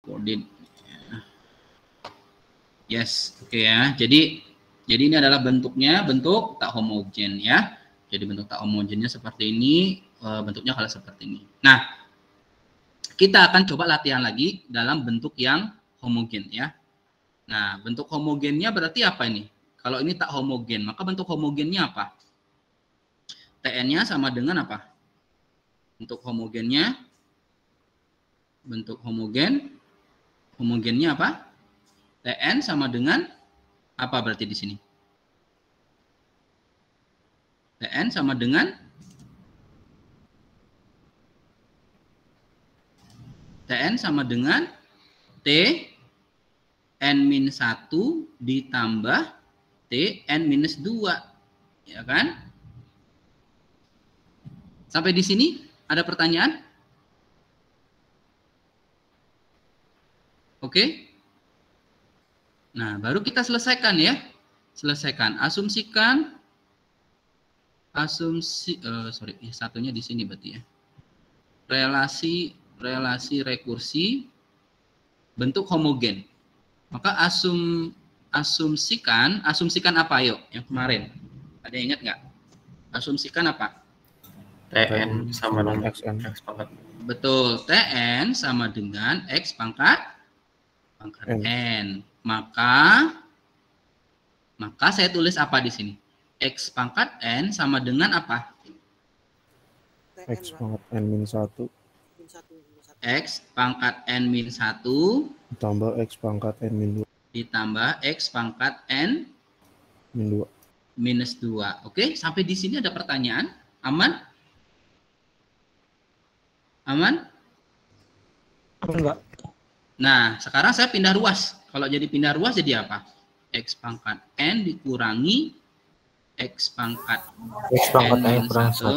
Koordinat. Yes, oke ya. Jadi ini adalah bentuknya, bentuk tak homogen ya. Jadi bentuk tak homogennya seperti ini, bentuknya kalau seperti ini. Nah, kita akan coba latihan lagi dalam bentuk yang homogen ya. Nah, bentuk homogennya berarti apa ini? Kalau ini tak homogen, maka bentuk homogennya apa? Tn-nya sama dengan apa? Bentuk homogennya, bentuk homogennya apa? Tn sama dengan apa berarti di sini? Tn sama dengan T n-1 ditambah T n-2, ya kan? Sampai di sini ada pertanyaan? Oke? Nah, baru kita selesaikan ya. Selesaikan. Asumsikan satunya di sini berarti ya. Relasi rekursi bentuk homogen. Maka asumsikan apa yuk yang kemarin? Ada yang ingat nggak? Asumsikan apa? Tn sama dengan X pangkat. Betul, Tn sama dengan X pangkat N. Maka saya tulis apa di sini? X pangkat N sama dengan apa? X pangkat N-1 X pangkat N-1 ditambah X pangkat N-2 ditambah X pangkat N-2. Oke, sampai di sini ada pertanyaan? Aman? Aman? Enggak. Nah, sekarang saya pindah ruas. Kalau jadi pindah ruas jadi apa? X pangkat N dikurangi X pangkat N kurang 1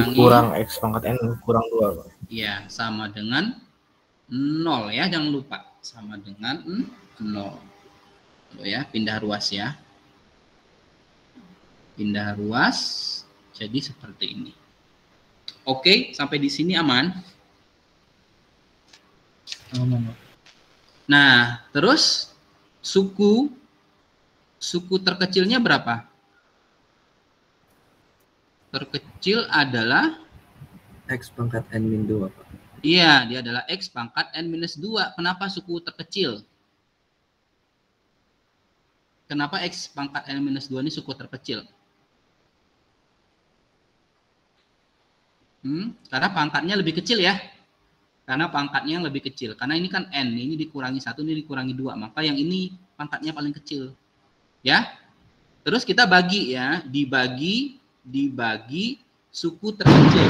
dikurang X pangkat N kurang 2. Iya, sama dengan 0 ya, jangan lupa. Sama dengan 0. Ya, pindah ruas ya. Pindah ruas jadi seperti ini. Oke, sampai di sini aman? Aman. Nah, terus suku terkecilnya berapa? Terkecil adalah X pangkat N-2. Iya, dia adalah X pangkat N-2. Kenapa suku terkecil? Kenapa X pangkat N-2 ini suku terkecil? Karena pangkatnya lebih kecil ya. Karena pangkatnya lebih kecil. Karena ini kan N, ini dikurangi 1, ini dikurangi 2. Maka yang ini pangkatnya paling kecil. Ya. Terus kita bagi ya, dibagi suku terkecil.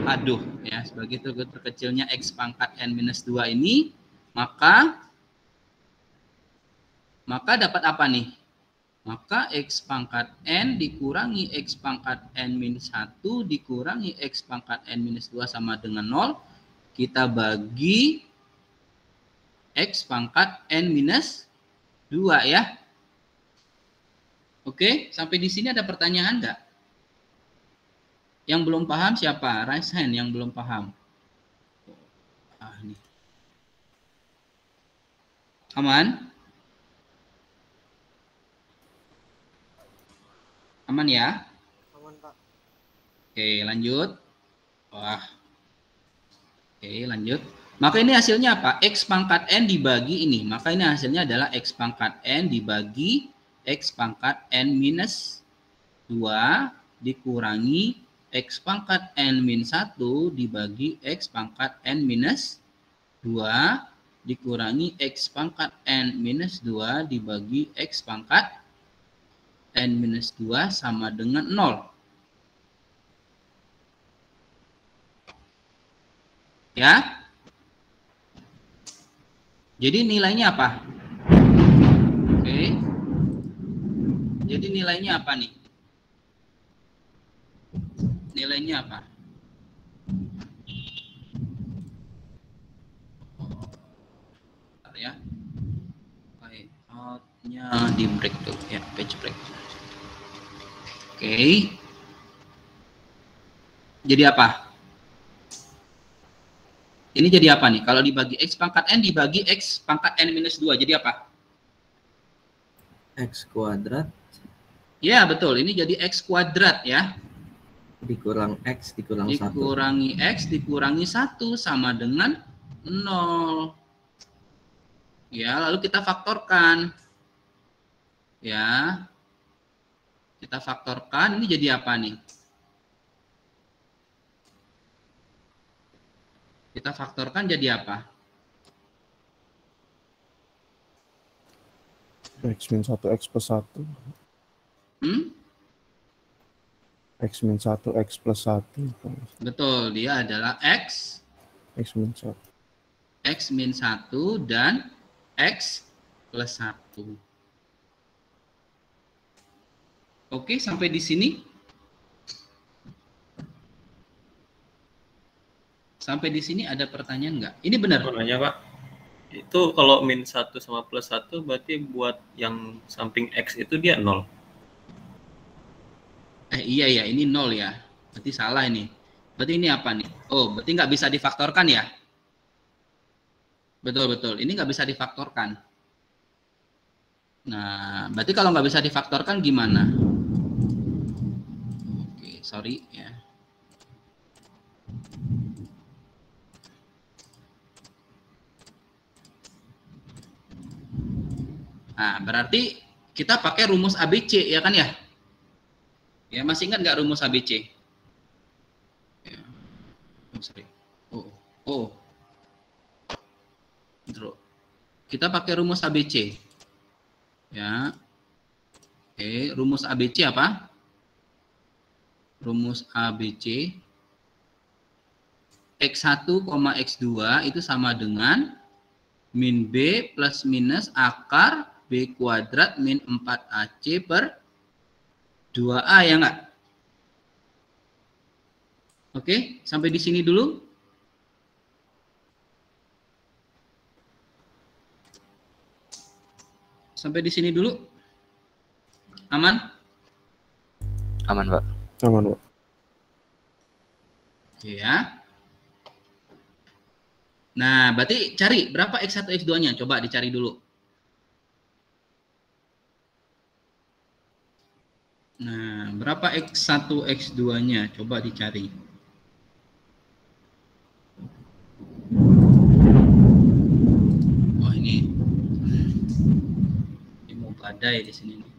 Aduh, ya, sebagai suku terkecilnya X pangkat N-2 ini, maka dapat apa nih? Maka X pangkat N dikurangi X pangkat N-1 dikurangi X pangkat N-2 sama dengan 0. Kita bagi X pangkat N-2 ya. Oke, sampai di sini ada pertanyaan enggak? Yang belum paham siapa? Raise hand yang belum paham. Nih. Aman? Aman ya? Aman, Pak. Oke, lanjut. Wah. Oke, lanjut. Maka ini hasilnya apa? X pangkat N dibagi ini. Maka ini hasilnya adalah X pangkat N dibagi X pangkat N-2 dikurangi X pangkat N-1 dibagi X pangkat N-2 dikurangi X pangkat N-2 dibagi X pangkat N-2 sama dengan 0. Ya. Jadi nilainya apa? Oke. Jadi nilainya apa nih? Nilainya apa? Bentar ya. Layoutnya di break tuh ya, page break. Oke. Jadi apa? Ini jadi apa nih? Kalau dibagi X pangkat N dibagi X pangkat N minus 2. Jadi apa? X kuadrat. Ya, betul. Ini jadi X kuadrat ya. Dikurang X dikurang 1. Dikurangi X dikurangi 1 sama dengan 0. Ya, lalu kita faktorkan. Ya. Kita faktorkan, ini jadi apa nih? Kita faktorkan jadi apa? X min 1 X plus 1. X min 1 X plus 1. Betul, dia adalah X min 1. X min 1 dan X plus 1. Oke, sampai di sini. Sampai di sini ada pertanyaan nggak? Ini benar? Nanya, Pak. Itu kalau min 1 sama plus 1 berarti buat yang samping X itu dia 0. Iya ya, ini 0 ya. Berarti salah ini. Berarti ini apa nih? Oh, berarti nggak bisa difaktorkan ya? Betul-betul. Ini nggak bisa difaktorkan. Nah, berarti kalau nggak bisa difaktorkan gimana? Oke, sorry ya. Nah, berarti kita pakai rumus ABC ya kan ya? Ya, masih ingat nggak rumus ABC? Ya. Oh, sorry. Kita pakai rumus ABC. Ya. Oke, rumus ABC apa? Rumus ABC X1, X2 itu sama dengan min B plus minus akar B kuadrat min 4AC per 2A ya enggak? Oke, sampai di sini dulu. Sampai di sini dulu. Aman? Aman, Pak. Aman, Pak. Oke ya. Nah, berarti cari berapa X1, X2-nya? Coba dicari dulu. Nah, berapa X1, X2-nya? Coba dicari. Oh, ini mau badai di sini nih.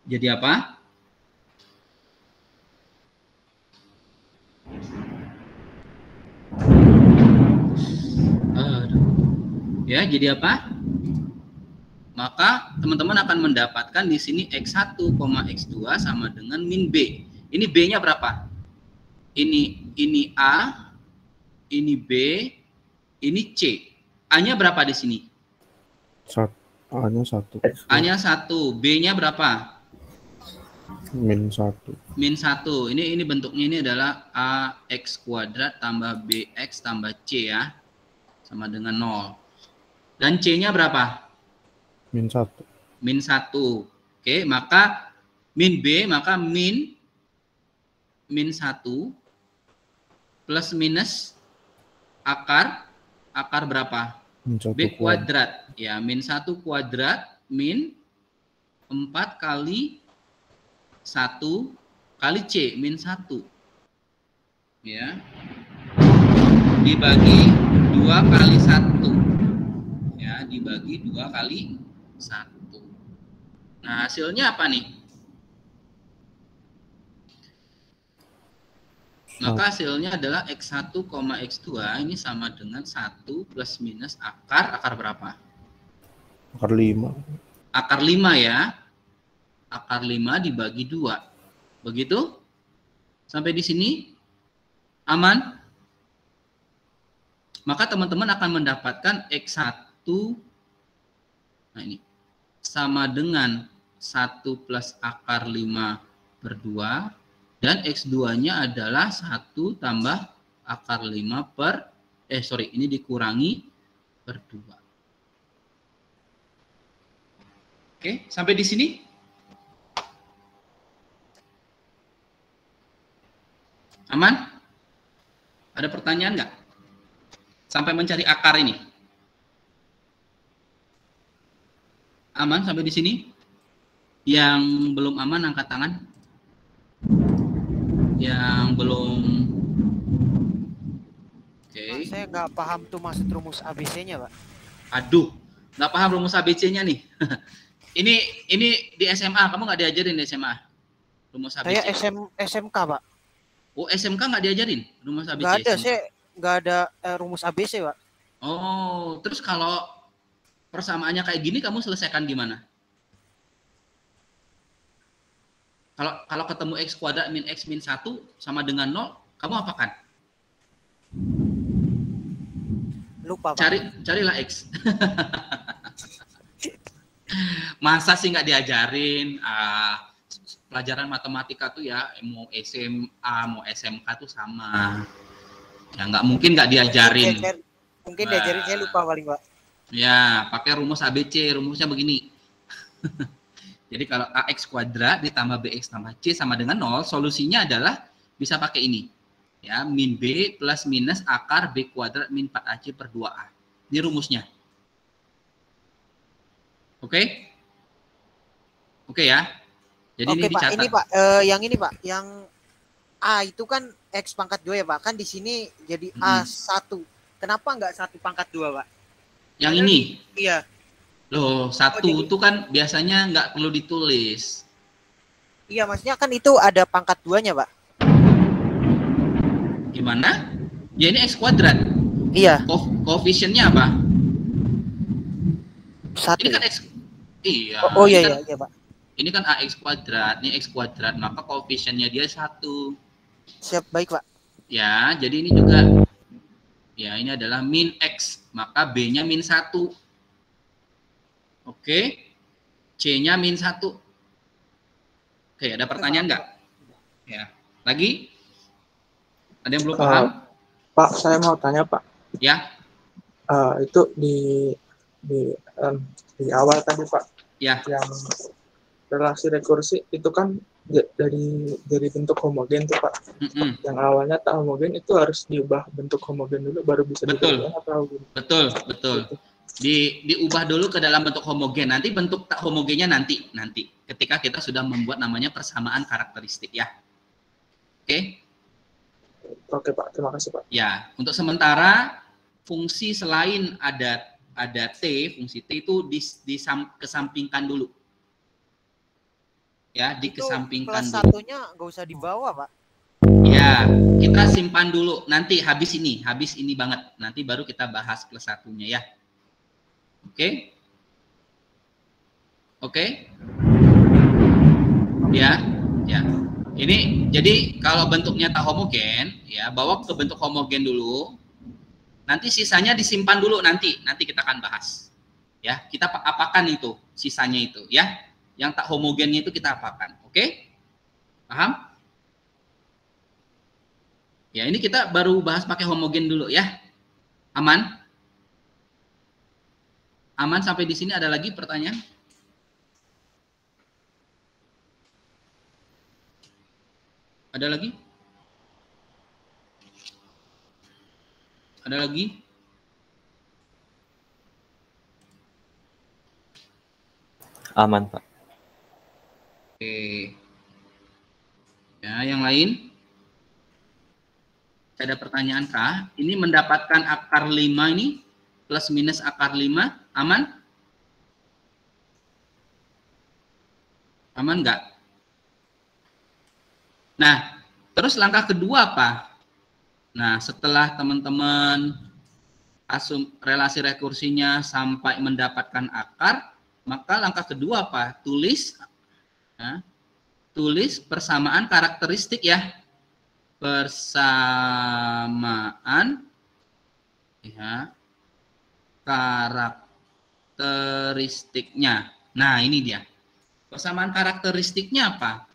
Jadi apa? Ya, jadi apa? Maka teman-teman akan mendapatkan di sini X1, X2 sama dengan min B. Ini B-nya berapa? Ini A, ini B, ini C. A-nya berapa di sini? A-nya 1. A-nya 1. B-nya berapa? Min 1. Min 1. Ini bentuknya ini adalah AX kuadrat tambah BX tambah C ya. Sama dengan 0. Dan C-nya berapa? Min 1. Min 1. Oke, maka min B, maka min 1 plus minus akar berapa? B kuadrat. Ya, min 1 kuadrat min 4 kali 1 kali C, min 1. Ya. Dibagi 2 kali 1. Ya, dibagi 2 kali 1. Nah, hasilnya apa nih? Maka hasilnya adalah X1, X2 ini sama dengan 1 plus minus akar berapa? Akar 5. Akar 5 ya. Akar 5 dibagi 2. Begitu? Sampai di sini aman? Maka teman-teman akan mendapatkan X1 nah ini sama dengan 1 plus akar 5 per 2. Dan X2-nya adalah 1 tambah akar 5 per, ini dikurangi per 2. Oke, sampai di sini? Aman? Ada pertanyaan nggak? Sampai mencari akar ini. Aman sampai di sini? Yang belum aman angkat tangan. Yang belum. Oke. Saya nggak paham tuh maksud rumus ABC-nya, Pak. Aduh, nggak paham rumus ABC-nya nih. ini di SMA, kamu nggak diajarin di SMA? Rumus ABC. Saya SMK, Pak. Oh, SMK nggak diajarin rumus ABC? Nggak ada, saya nggak ada rumus ABC, Pak. Oh, terus kalau persamaannya kayak gini, kamu selesaikan gimana? Kalau ketemu X kuadrat min X min 1 sama dengan 0, kamu apakan? Lupa, Pak. Carilah X. Masa sih nggak diajarin? Pelajaran matematika tuh ya, mau SMA, mau SMK tuh sama. Ya nggak mungkin nggak diajarin. Mungkin diajarin, saya lupa paling, Pak. Ya, pakai rumus ABC, rumusnya begini. Jadi kalau AX kuadrat ditambah BX tambah C sama dengan 0, solusinya adalah bisa pakai ini. Ya, min B plus minus akar B kuadrat min 4AC per 2A. Ini rumusnya. Oke? Oke ya. Jadi ini dicatat. Pak, ini Pak, yang ini Pak, yang A itu kan X pangkat 2 ya Pak, kan di sini jadi A1. Kenapa nggak 1 pangkat 2 Pak? Yang ini? Iya. Loh, 1 itu kan biasanya nggak perlu ditulis. Iya, maksudnya kan itu ada pangkat 2-nya Pak. Gimana? Ya ini X kuadrat. Iya. Koefisiennya apa? 1. Ini kan X. Iya. Oh iya, kan, iya Pak. Ini kan AX kuadrat, ini X kuadrat, maka koefisiennya dia 1. Siap, baik Pak. Ya, jadi ini juga. Ya, ini adalah min X, maka B-nya min 1. Oke. C-nya min 1. Oke, ada pertanyaan nggak? Ya. Lagi? Ada yang belum paham? Pak, saya mau tanya Pak. Ya. Itu di awal tadi Pak. Ya. Yang relasi rekursi itu kan dari bentuk homogen tuh Pak. Yang awalnya tak homogen itu harus diubah bentuk homogen dulu baru bisa betul. Atau betul. Gitu. Diubah dulu ke dalam bentuk homogen. Nanti bentuk tak homogennya nanti ketika kita sudah membuat namanya persamaan karakteristik ya. Oke. Oke Pak, terima kasih Pak. Ya, untuk sementara fungsi selain ada T, fungsi T itu dikesampingkan dulu. Ya, dikesampingkan dulu. Kelas 1-nya nggak usah dibawa, Pak. Ya, kita simpan dulu. Nanti habis ini banget. Nanti baru kita bahas plus 1-nya ya. Oke? Oke? Ya. Ini jadi kalau bentuknya tak homogen, ya bawa ke bentuk homogen dulu. Nanti sisanya disimpan dulu nanti kita akan bahas. Ya, kita apakan itu sisanya itu ya. Yang tak homogennya itu kita apakan. Oke? Paham? Ya, ini kita baru bahas pakai homogen dulu ya. Aman? Aman sampai di sini, ada lagi pertanyaan? Ada lagi? Ada lagi? Aman, Pak. Oke. Ya, yang lain? Ada pertanyaan kah? Ini mendapatkan akar 5 ini plus minus akar 5, aman? Aman nggak? Nah, terus langkah kedua apa? Nah, setelah teman-teman relasi rekursinya sampai mendapatkan akar, maka langkah kedua apa? Tulis persamaan karakteristik ya. Persamaan ya karakteristiknya. Nah, ini dia. Persamaan karakteristiknya apa?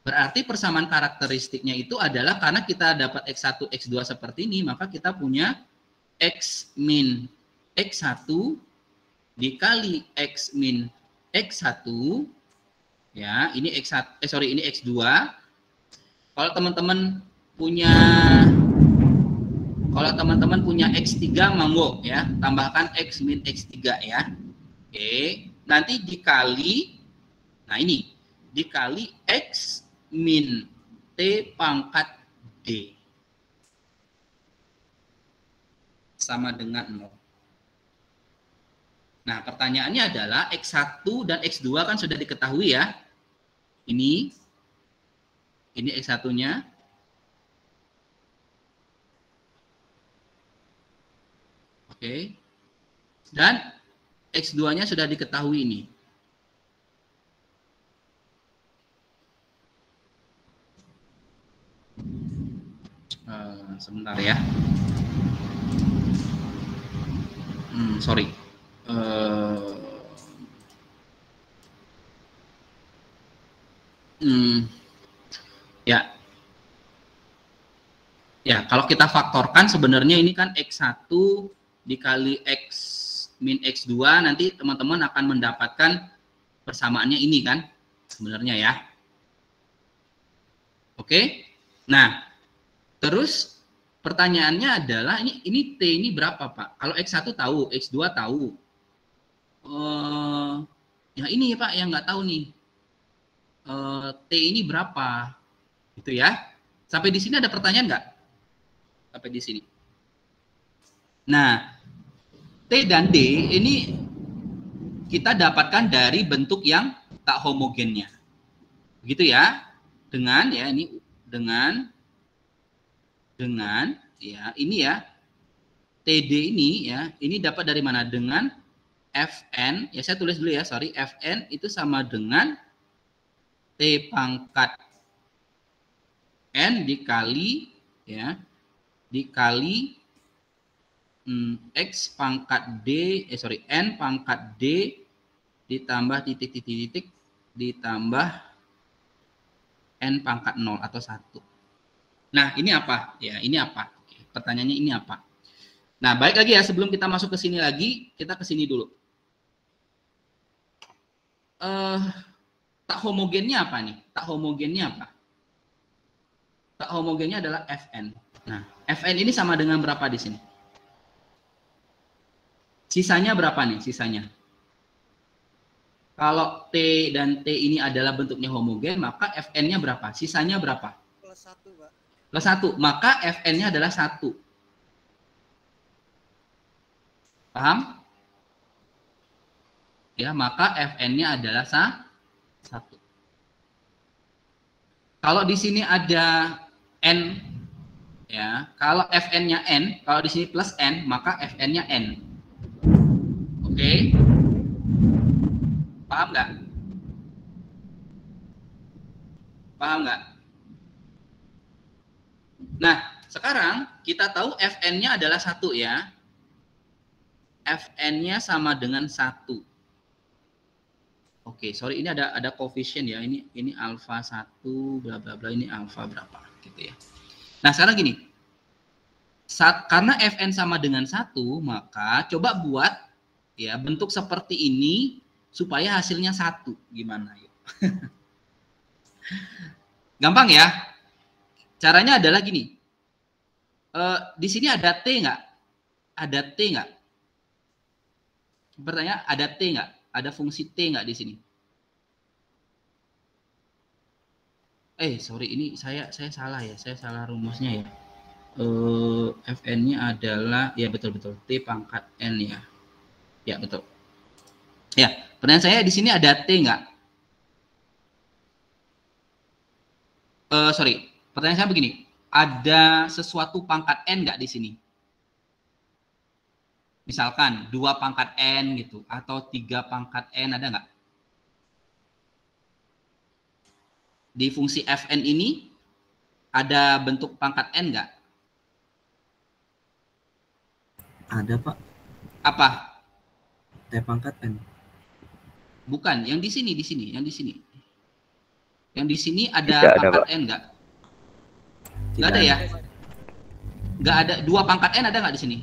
Berarti persamaan karakteristiknya itu adalah karena kita dapat X1, X2 seperti ini, maka kita punya X min X1 dikali X min X1, ya, ini X1, ini X2. Kalau teman-teman punya X3, monggo ya, tambahkan X min X3 ya. Oke, nanti dikali, nah ini, dikali X min T pangkat D sama dengan 0. Nah, pertanyaannya adalah X1 dan X2 kan sudah diketahui ya. Ini X1-nya. Oke. Dan X2-nya sudah diketahui ini. Sebentar ya. Sorry. Ya. Ya, kalau kita faktorkan sebenarnya ini kan X1 dikali X min X2, nanti teman-teman akan mendapatkan persamaannya ini kan sebenarnya ya. Oke. Nah, terus pertanyaannya adalah ini T ini berapa, Pak? Kalau X1 tahu, X2 tahu. Ya ini ya Pak yang nggak tahu nih. T ini berapa? Gitu ya. Sampai di sini ada pertanyaan nggak? Sampai di sini. Nah, T dan D ini kita dapatkan dari bentuk yang tak homogennya. Begitu ya. Dengan ya ini dengan ya ini ya TD ini ya, ini dapat dari mana? Dengan Fn, ya saya tulis dulu ya, sorry, Fn itu sama dengan T pangkat N dikali ya, dikali X pangkat D, N pangkat D ditambah titik-titik ditambah N pangkat 0 atau 1. Nah, ini apa? Ya, ini apa? Oke, pertanyaannya ini apa? Nah, baik lagi ya, sebelum kita masuk ke sini lagi, kita ke sini dulu. Tak homogennya apa nih? Tak homogennya apa? Tak homogennya adalah Fn. Nah, Fn ini sama dengan berapa di sini? Sisanya berapa nih? Sisanya. Kalau T dan T ini adalah bentuknya homogen, maka Fn-nya berapa? Sisanya berapa? Plus 1, Pak. Plus 1, maka Fn-nya adalah 1. Paham? Ya, maka Fn-nya adalah 1. Kalau di sini ada N, ya, kalau Fn-nya N, kalau di sini plus N, maka Fn-nya N. Oke? Paham nggak? Paham nggak? Nah, sekarang kita tahu Fn-nya adalah 1 ya. Fn-nya sama dengan 1. Oke, sorry, ini ada koefisien ya. Ini alfa 1 bla bla bla, ini alfa berapa gitu ya. Nah, sekarang gini. Karena Fn sama dengan 1, maka coba buat ya bentuk seperti ini supaya hasilnya 1. Gimana yuk? Gampang ya? Caranya adalah gini. Di sini ada T nggak? Ada T nggak? Pertanyaan, ada T nggak? Ada fungsi T nggak di sini? Sorry, ini saya salah ya. Saya salah rumusnya ya. Fn-nya adalah, ya betul-betul, T pangkat N ya. Ya, betul. Ya, pertanyaan saya di sini ada T nggak? Sorry, pertanyaan saya begini. Ada sesuatu pangkat N nggak di sini? Misalkan 2 pangkat N gitu, atau 3 pangkat N, ada nggak? Di fungsi Fn ini ada bentuk pangkat N nggak? Ada, Pak. Apa? T pangkat N. Bukan, yang di sini, yang di sini. Yang di sini ada Tidak ada, pangkat Pak. N nggak? Nggak ada ya? Nggak ada, 2 pangkat N ada nggak di sini?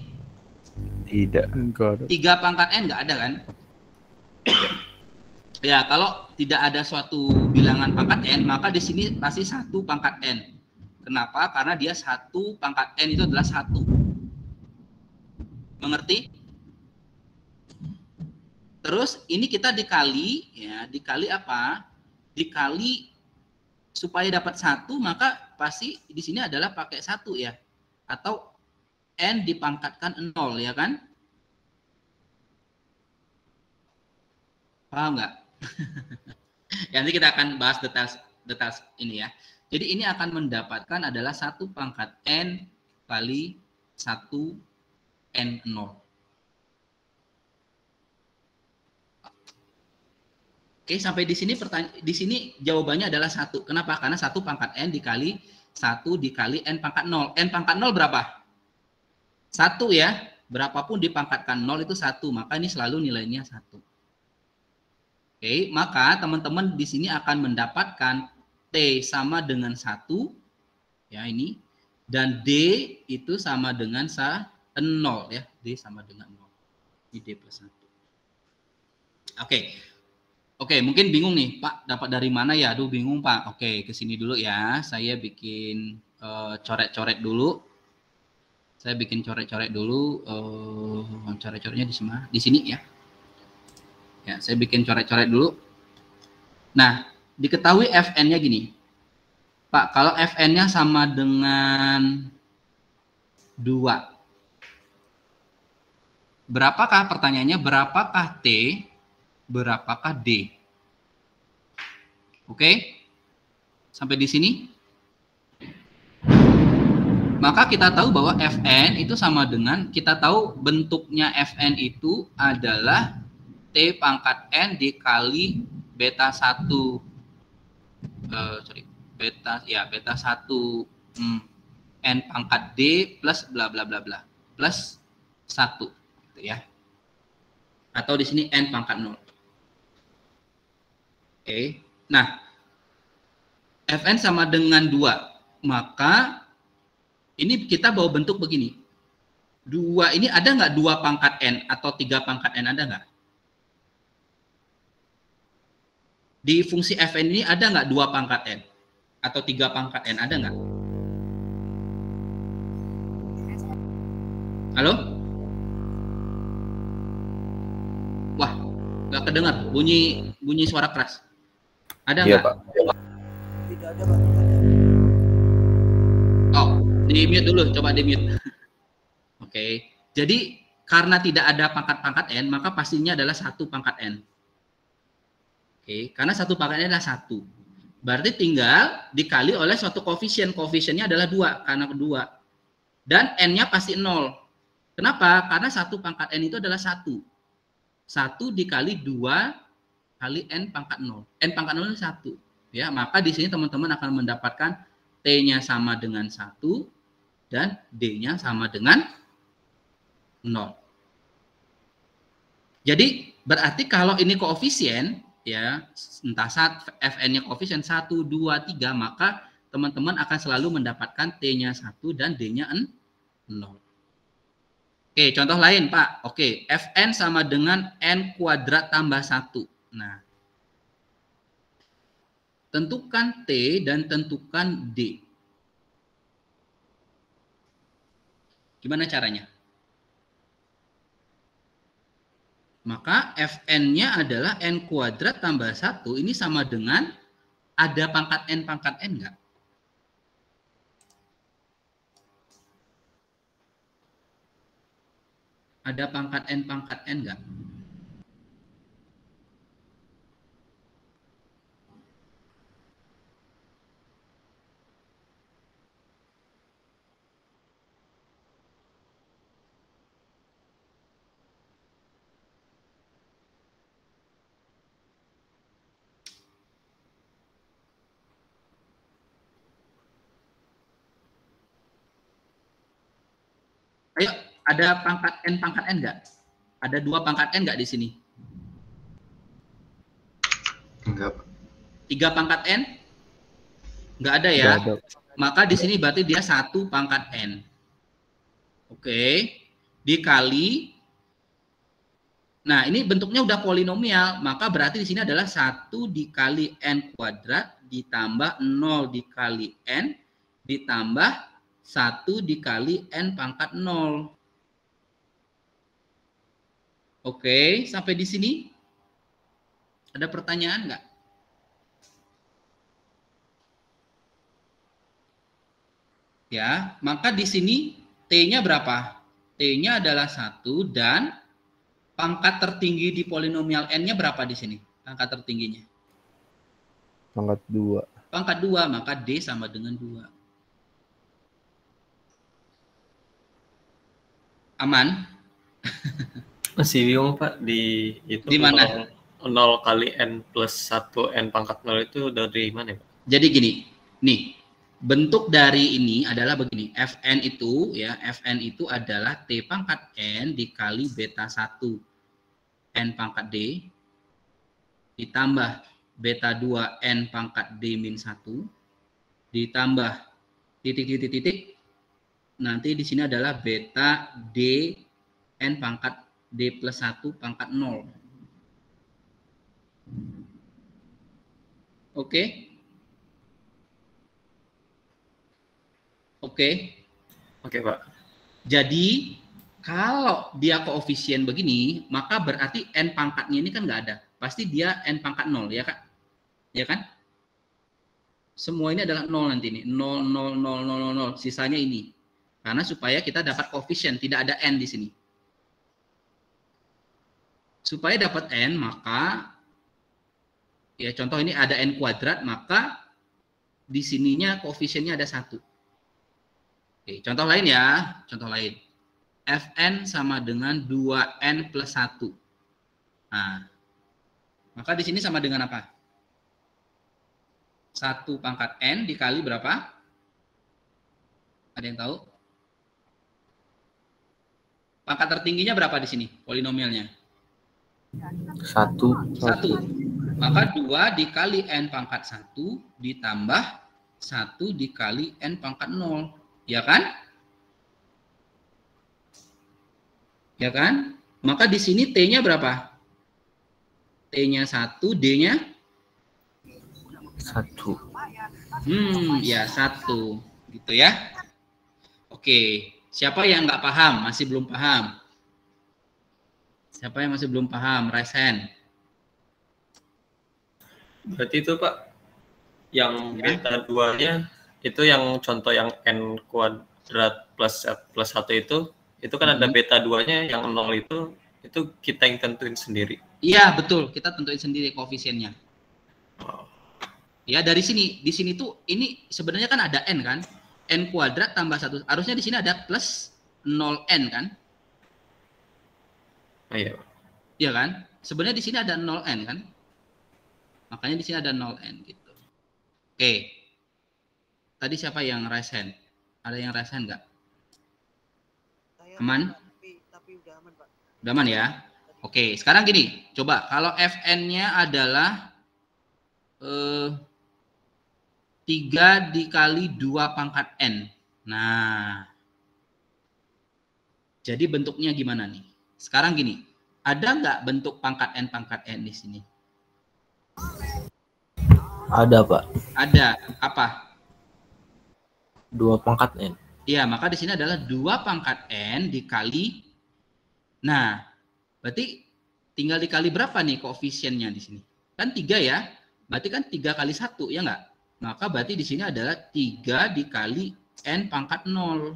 Tidak. 3 pangkat N nggak ada kan? Ya, kalau tidak ada suatu bilangan pangkat N, maka di sini pasti 1 pangkat N. Kenapa? Karena dia 1 pangkat N itu adalah 1. Mengerti? Terus ini kita dikali, ya, dikali apa? Dikali supaya dapat 1, maka pasti di sini adalah pakai 1 ya. Atau N dipangkatkan 0, ya kan? Paham nggak? Ya, nanti kita akan bahas detail ini ya. Jadi ini akan mendapatkan adalah 1 pangkat N kali 1 N0. Oke, sampai di sini di sini jawabannya adalah 1. Kenapa? Karena 1 pangkat N dikali 1 dikali N pangkat 0. N pangkat 0 berapa? 1 ya. Berapapun dipangkatkan 0 itu 1. Maka ini selalu nilainya 1. Oke, maka teman-teman di sini akan mendapatkan T sama dengan 1, ya ini, dan D itu sama dengan 0 ya, D sama dengan 0. Ini D plus 1. Oke, mungkin bingung nih, Pak, dapat dari mana ya? Aduh, bingung, Pak. Oke, ke sini dulu ya. Saya bikin coret-coret dulu. Saya bikin coret-coret dulu. Coret-coretnya di sini ya. Ya, saya bikin coret-coret dulu. Nah, diketahui Fn-nya gini. Pak, kalau Fn-nya sama dengan 2. Berapakah pertanyaannya? Berapakah T? Berapakah D? Oke? Sampai di sini? Maka kita tahu bahwa Fn itu sama dengan, kita tahu bentuknya Fn itu adalah T pangkat N dikali beta 1 beta 1 N pangkat D plus bla bla bla bla plus 1 gitu ya. Atau di sini N pangkat 0. Oke. Nah, Fn sama dengan 2. Maka ini kita bawa bentuk begini. 2 ini ada nggak 2 pangkat N atau 3 pangkat N, ada nggak? Di fungsi Fn ini ada nggak 2 pangkat N? Atau 3 pangkat N? Ada nggak? Halo? Wah, nggak kedengar. Bunyi suara keras. Ada nggak? Iya, Pak. Tidak ada, Pak. Oh, di mute dulu. Coba di mute. Oke. Jadi, karena tidak ada pangkat-pangkat N, maka pastinya adalah 1 pangkat N. Oke, karena 1 pangkatnya adalah 1. Berarti tinggal dikali oleh suatu koefisien. Koefisiennya adalah 2, karena kedua. Dan N-nya pasti 0. Kenapa? Karena 1 pangkat N itu adalah 1. 1 dikali 2 kali N pangkat 0. N pangkat 0 itu 1. Ya, maka di sini teman-teman akan mendapatkan T-nya sama dengan 1 dan D-nya sama dengan 0. Jadi, berarti kalau ini koefisien, ya, entah Fn-nya koefisien 1, 2, 3, maka teman-teman akan selalu mendapatkan T-nya 1 dan D-nya 0. Oke, contoh lain, Pak. Oke, Fn sama dengan N kuadrat tambah 1. Nah, tentukan T dan tentukan D. Gimana caranya? Maka Fn-nya adalah N kuadrat tambah 1. Ini sama dengan ada pangkat N enggak? Ada pangkat N enggak? Ayo, ada pangkat N enggak? Ada 2 pangkat N enggak di sini? Enggak. 3 pangkat N? Enggak ada ya? Nggak ada. Maka di sini berarti dia 1 pangkat N. Oke. Dikali. Nah, ini bentuknya udah polinomial. Maka berarti di sini adalah 1 dikali N kuadrat ditambah 0 dikali N ditambah 1 dikali N pangkat 0. Oke, sampai di sini ada pertanyaan nggak? Ya, maka di sini T-nya berapa? T-nya adalah 1 dan pangkat tertinggi di polinomial N-nya berapa di sini? Pangkat tertingginya. Pangkat 2. Pangkat 2, maka D sama dengan 2. Aman? Masih bingung Pak di itu Di mana? 0 kali N plus 1 N pangkat 0 itu dari mana Pak? Jadi gini, nih bentuk dari ini adalah begini. Fn itu ya, Fn itu adalah T pangkat N dikali beta 1 N pangkat D ditambah beta 2 N pangkat D min 1 ditambah titik. Nanti di sini adalah beta D N pangkat D plus 1 pangkat 0. Oke. Oke Pak. Jadi kalau dia koefisien begini, maka berarti N pangkatnya ini kan nggak ada. Pasti dia N pangkat 0, ya Kak? Ya kan? Semua ini adalah 0 nanti ini. 0, 0, 0, 0, 0. Sisanya ini. Karena supaya kita dapat koefisien, tidak ada N di sini. Supaya dapat N, maka ya contoh ini ada N kuadrat, maka di sininya koefisiennya ada 1. Oke, contoh lain ya, contoh lain. Fn sama dengan 2n plus 1. Nah, maka di sini sama dengan apa? 1 pangkat n dikali berapa? Ada yang tahu? Pangkat tertingginya berapa di sini? Polinomialnya? 1. 1. Maka 2 dikali n pangkat 1 ditambah 1 dikali n pangkat 0. Ya kan? Ya kan? Maka di sini T-nya berapa? T-nya 1, D-nya? 1. Ya 1. Gitu ya. Oke. Siapa yang nggak paham? Masih belum paham? Siapa yang masih belum paham? Raise hand. Berarti itu Pak, yang beta 2-nya itu yang contoh yang N kuadrat plus 1 itu kan ada beta 2-nya yang 0 itu kita yang tentuin sendiri. Iya, betul. Kita tentuin sendiri koefisiennya. Ya, dari sini. Di sini tuh, ini sebenarnya kan ada N kan? N kuadrat tambah 1. Harusnya di sini ada plus 0N kan? Oh, iya. Iya kan? Sebenarnya di sini ada 0N kan? Makanya di sini ada 0N gitu. Oke. Tadi siapa yang raise hand? Ada yang raise hand nggak? Aman? Tapi udah aman, Pak. Udah aman ya? Oke, sekarang gini. Coba kalau Fn-nya adalah 3 dikali 2 pangkat N. Nah. Jadi bentuknya gimana nih? Sekarang gini. Ada nggak bentuk pangkat N di sini? Ada, Pak. Ada. Apa? 2 pangkat N. Iya, maka di sini adalah 2 pangkat N dikali. Nah, berarti tinggal dikali berapa nih koefisiennya di sini? Kan 3 ya. Berarti kan 3 kali 1, ya nggak? Maka berarti di sini adalah 3 dikali N pangkat 0.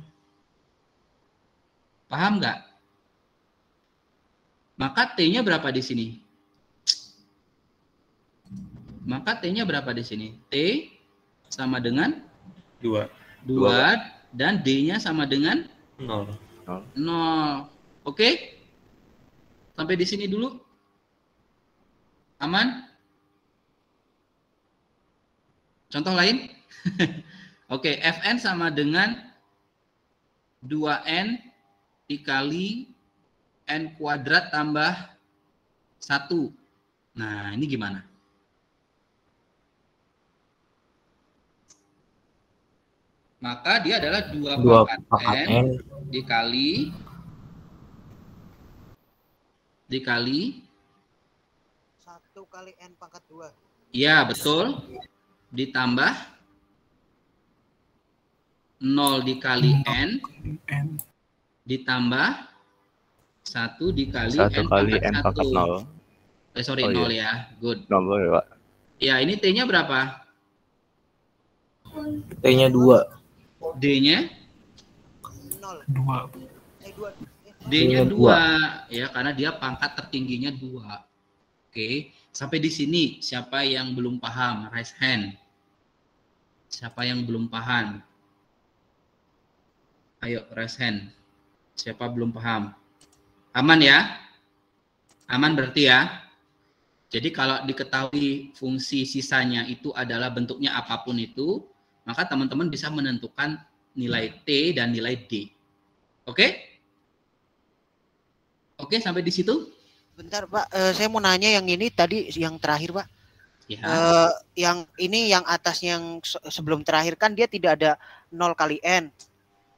Paham nggak? Maka T-nya berapa di sini? Maka T-nya berapa di sini? T sama dengan 2 dan D-nya sama dengan 0. 0. Oke? Sampai di sini dulu. Aman? Contoh lain? Oke, Fn sama dengan 2N dikali N kuadrat tambah 1. Nah, ini gimana? Maka dia adalah 2 pangkat pangkat N dikali 1 kali N pangkat 2. iya betul, ditambah 0 dikali N ditambah 1 dikali 1 kali N N pangkat pangkat 1. 0. Sorry, Oh, 0 iya. ya, good. Nomor ya, Pak. Ya, ini T-nya berapa? T-nya 2. D-nya? 0. 2. 2. D-nya D-nya 2 ya, karena dia pangkat tertingginya 2. Oke, sampai di sini siapa yang belum paham? Raise hand. Siapa yang belum paham? Ayo raise hand. Siapa belum paham? Aman ya? Aman berarti ya? Jadi kalau diketahui fungsi sisanya itu adalah bentuknya apapun itu, maka teman-teman bisa menentukan nilai T dan nilai D. Oke? Oke, sampai di situ? Bentar, Pak. Saya mau nanya yang ini tadi, yang terakhir, Pak. Ya. Yang ini, yang atasnya yang sebelum terakhir kan dia tidak ada 0 kali N.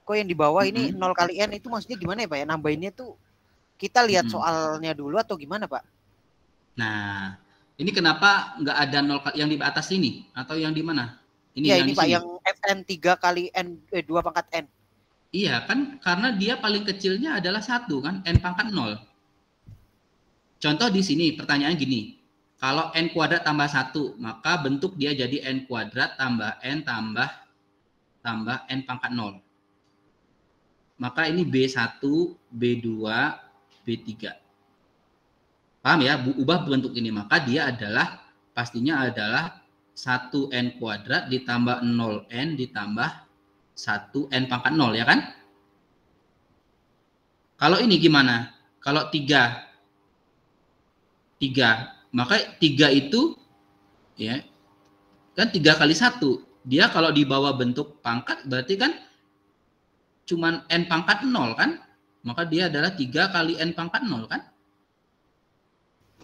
Kok yang di bawah ini 0 kali N itu maksudnya gimana ya, Pak? Ya, nambahinnya tuh kita lihat soalnya dulu atau gimana, Pak? Nah, ini kenapa nggak ada 0 yang di atas ini? Atau yang di mana? Ini ya, yang ini di Pak, sini. yang Fn 3 kali N, 2 pangkat N. Iya kan, karena dia paling kecilnya adalah 1 kan, N pangkat 0. Contoh di sini, pertanyaan gini. Kalau N kuadrat tambah 1, maka bentuk dia jadi N kuadrat tambah N tambah N pangkat 0. Maka ini B1, B2, B3. Paham ya? Ubah bentuk ini. Maka dia adalah, pastinya adalah 1N kuadrat ditambah 0N ditambah 1N pangkat 0, ya kan? Kalau ini gimana? Kalau 3, maka 3 itu ya kan 3 kali 1. Dia kalau dibawa bentuk pangkat berarti kan cuman N pangkat 0 kan? Maka dia adalah 3 kali N pangkat 0 kan?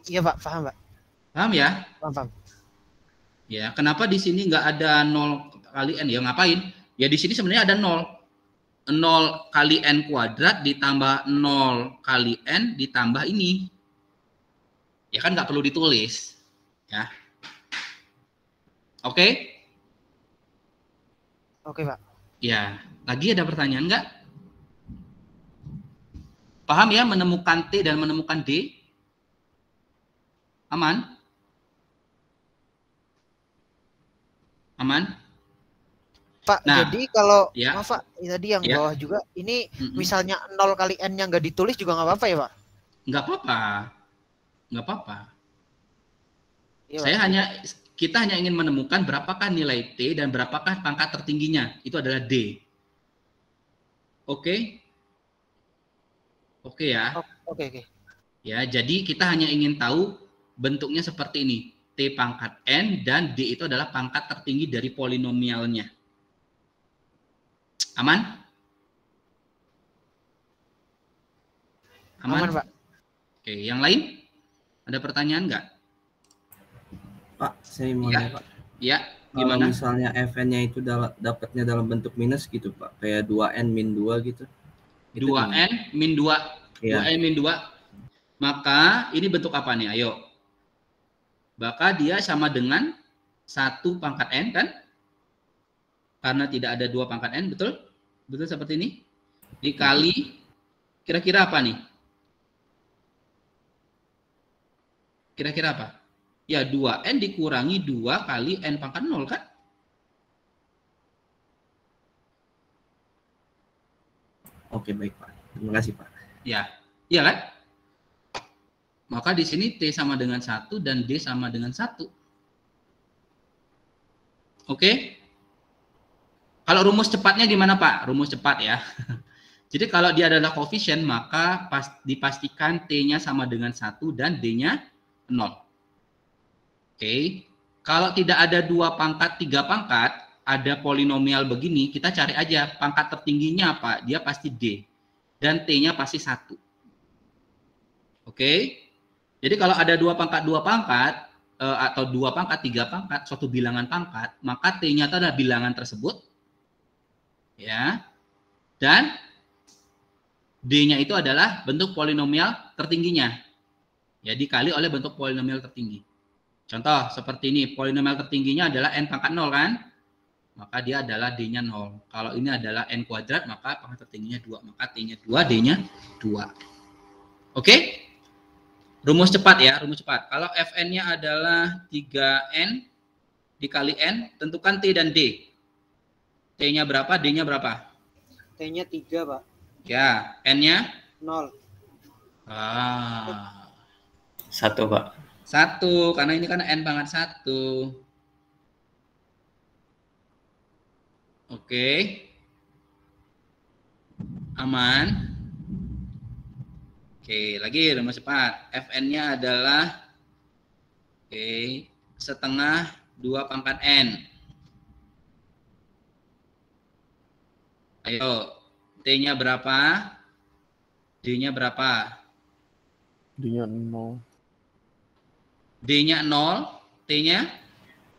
Iya, Pak, paham, Pak. Paham ya? Paham. Ya, kenapa di sini nggak ada 0 kali N? Ya ngapain? Ya di sini sebenarnya ada 0. 0 kali N kuadrat ditambah 0 kali N ditambah ini. Ya kan nggak perlu ditulis. Ya. Oke? Oke, Pak. Ya, lagi ada pertanyaan nggak? Paham ya menemukan T dan menemukan D? Aman? Aman? Pak, Nah, jadi kalau ya. maaf, Pak, tadi yang Ya. bawah juga ini misalnya 0 kali N yang nggak ditulis juga nggak apa-apa ya, Pak? Nggak apa-apa. Nggak apa-apa. Iya, Saya Pak. kita hanya ingin menemukan berapakah nilai T dan berapakah pangkat tertingginya. Itu adalah D. Oke? Oke ya. Oke. Ya, jadi kita hanya ingin tahu bentuknya seperti ini. T pangkat N dan D itu adalah pangkat tertinggi dari polinomialnya. Aman? Aman, Pak. Oke, yang lain? Ada pertanyaan nggak? Pak, saya mau Ya. nanya, Pak. Ya, Kalau gimana? misalnya Fn-nya itu dapatnya dalam bentuk minus gitu, Pak. Kayak 2N min 2 gitu. Itu 2N min 2. Iya. 2N min 2. Maka ini bentuk apa nih? Ayo. Maka dia sama dengan 1 pangkat N kan? Karena tidak ada 2 pangkat N, betul? Betul seperti ini? Dikali, kira-kira apa nih? Kira-kira apa? Ya 2N dikurangi 2 kali N pangkat 0 kan? Oke, baik, Pak. Terima kasih, Pak. Ya, iya kan? Maka di sini T sama dengan 1 dan D sama dengan 1. Oke? Kalau rumus cepatnya gimana, Pak? Rumus cepat ya. Jadi kalau dia adalah koefisien, maka dipastikan T-nya sama dengan 1 dan D-nya 0. Oke. Kalau tidak ada 2 pangkat, 3 pangkat, ada polinomial begini, kita cari aja pangkat tertingginya apa? Dia pasti D. Dan T-nya pasti 1. Oke. Jadi kalau ada 2 pangkat, atau 2 pangkat, 3 pangkat, suatu bilangan pangkat, maka T-nya itu adalah bilangan tersebut. Ya. Dan D-nya itu adalah bentuk polinomial tertingginya. Ya, dikali oleh bentuk polinomial tertinggi. Contoh seperti ini, polinomial tertingginya adalah n pangkat 0 kan? Maka dia adalah D-nya 0. Kalau ini adalah n kuadrat, maka pangkat tertingginya 2. Maka T-nya 2, D-nya 2. Oke? Rumus cepat ya, rumus cepat. Kalau Fn-nya adalah 3n dikali n, tentukan T dan D. T-nya berapa, D-nya berapa? T-nya 3, Pak. Ya, n-nya? 0. 1, Pak. 1, karena ini kan n pangkat 1. Oke. Aman. Oke, lagi rumus cepat. Fn-nya adalah setengah 2 pangkat n. Ayo, T-nya berapa? D-nya berapa? D-nya 0. D-nya 0, T-nya?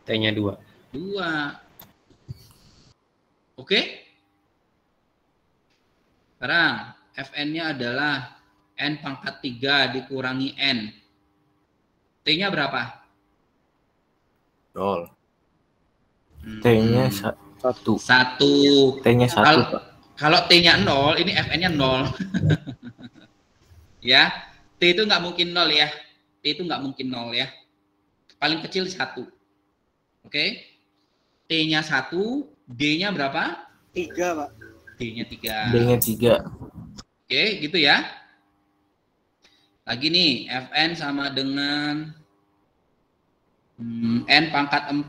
T-nya 2. 2. Oke? Sekarang Fn-nya adalah n pangkat 3 dikurangi n. T-nya berapa? 0. T-nya 1. 1. T-nya 1, Pak. Kalau T-nya 0, ini Fn-nya 0. Ya, T itu nggak mungkin 0 ya. T itu nggak mungkin 0 ya. Paling kecil 1. Oke? T-nya 1, D-nya berapa? 3, Pak. D-nya 3. D-nya 3. Oke, gitu ya. Lagi nih, Fn sama dengan n pangkat 4.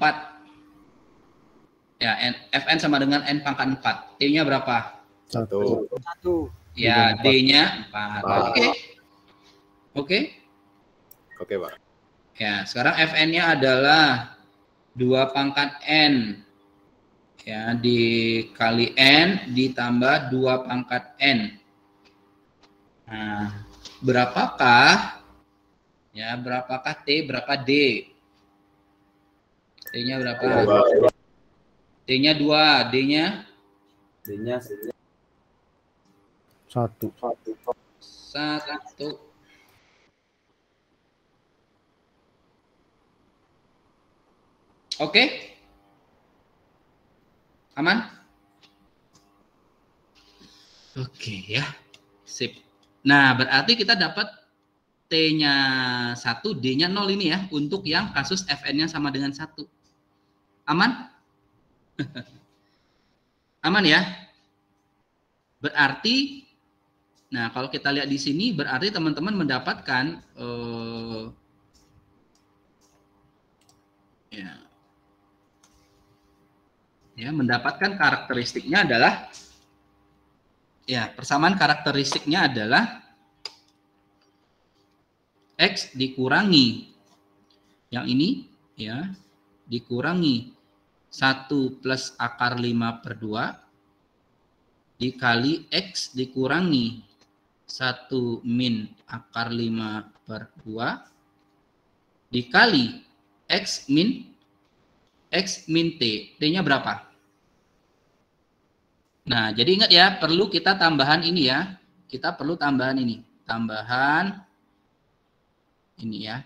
Ya, Fn sama dengan n pangkat 4. T-nya berapa? 1. Ya, D-nya 4. Oke. Oke. Oke, Pak. Ya, sekarang Fn-nya adalah 2 pangkat n. Ya, dikali n ditambah 2 pangkat n. Nah, berapakah T, berapa D? T-nya berapa? T-nya 2, D-nya? D-nya 1. 1. Oke? Aman? Oke ya. Sip. Nah, berarti kita dapat T-nya 1, D-nya 0 ini ya, untuk yang kasus Fn-nya sama dengan 1. Aman? Aman ya? Berarti, nah kalau kita lihat di sini, berarti teman-teman mendapatkan mendapatkan karakteristiknya adalah persamaan karakteristiknya adalah X dikurangi yang ini ya, dikurangi 1 plus akar 5/2 dikali X dikurangi 1 min akar 5/2 dikali X min T. T-nya berapa? Nah, jadi ingat ya, perlu kita tambahan ini ya. Kita perlu tambahan ini. Tambahan ini ya.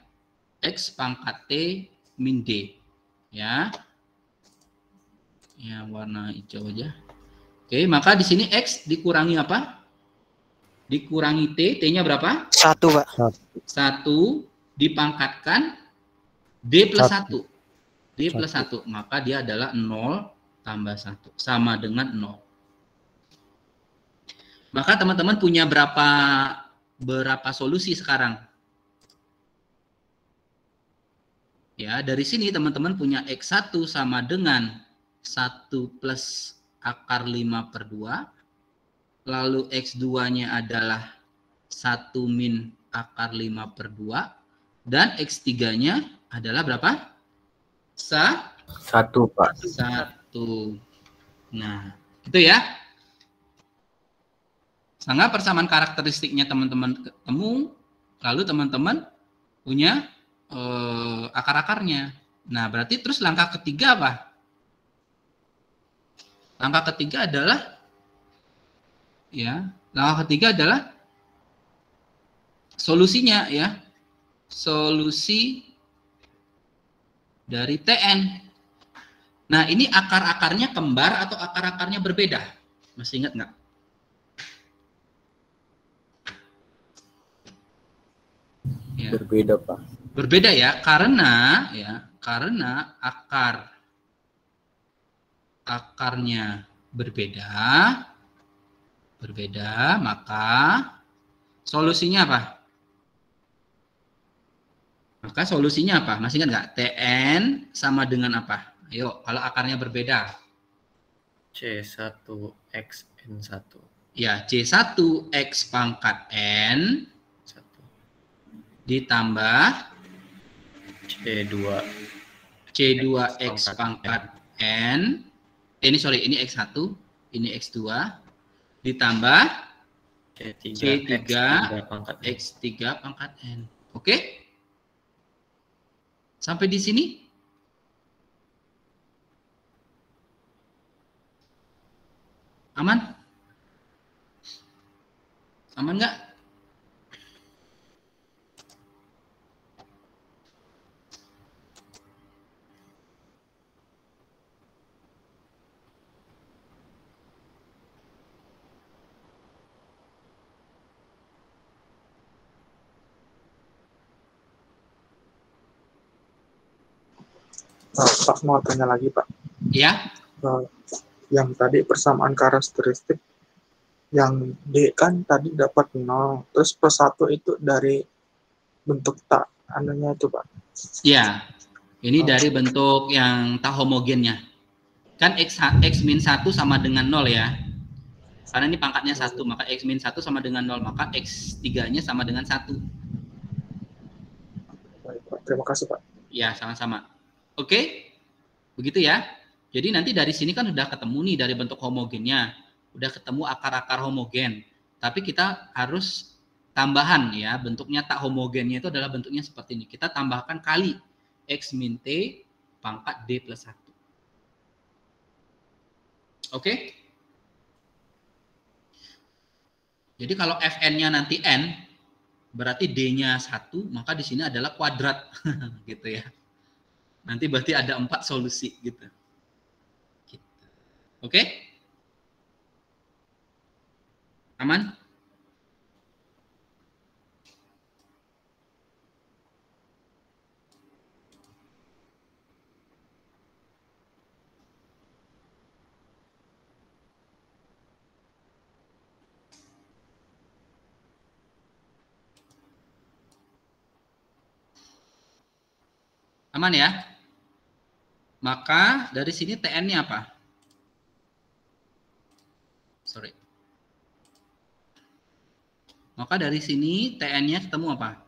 X pangkat T min D. Ya. Ya, warna hijau aja. Oke, maka di sini X dikurangi apa? Dikurangi T. T-nya berapa? 1, Pak. 1 dipangkatkan D plus 1. D plus 1. Maka dia adalah 0 tambah 1. Sama dengan 0. Maka teman-teman punya berapa solusi sekarang? Ya, dari sini teman-teman punya X1 sama dengan 1 plus akar 5/2. Lalu X2-nya adalah 1 min akar 5/2. Dan X3-nya adalah berapa? 1, Pak. 1. Nah, itu ya. Sehingga persamaan karakteristiknya teman-teman ketemu, lalu teman-teman punya akar-akarnya. Nah, berarti terus langkah ketiga apa? Langkah ketiga adalah langkah ketiga adalah solusinya ya. Solusi dari TN. Nah, ini akar-akarnya kembar atau akar-akarnya berbeda? Masih ingat nggak? Ya. Berbeda, Pak. Berbeda ya, karena akarnya berbeda, maka solusinya apa? Masih ingat nggak? TN sama dengan apa? Ayo, kalau akarnya berbeda. C1X-N1. Ya, C1X pangkat N ditambah C2X pangkat N. Ini X1, ini X2 ditambah C3X3 pangkat N. Oke? Sampai di sini? Aman? Aman nggak? Pak mau tanya lagi Pak. Ya. Yang tadi persamaan karakteristik yang D kan tadi dapat 0, terus plus 1 itu dari bentuk tak anunya itu Pak. Ya, ini dari bentuk yang tak homogennya. Kan X min 1 sama dengan 0 ya. Karena ini pangkatnya 1, maka X min 1 sama dengan 0, maka X3-nya sama dengan 1. Baik, Pak. Terima kasih Pak. Ya, sama-sama. Oke, begitu ya. Jadi nanti dari sini kan udah ketemu nih dari bentuk homogennya, udah ketemu akar-akar homogen. Tapi kita harus tambahan ya, bentuknya tak homogennya itu adalah bentuknya seperti ini. Kita tambahkan kali X min T pangkat D plus 1. Oke? Jadi kalau Fn-nya nanti N, berarti D-nya 1, maka di sini adalah kuadrat. Gitu ya. Nanti berarti ada 4 solusi gitu. Oke? Aman? Aman ya? Maka dari sini TN-nya apa? Sorry. Maka dari sini TN-nya ketemu apa?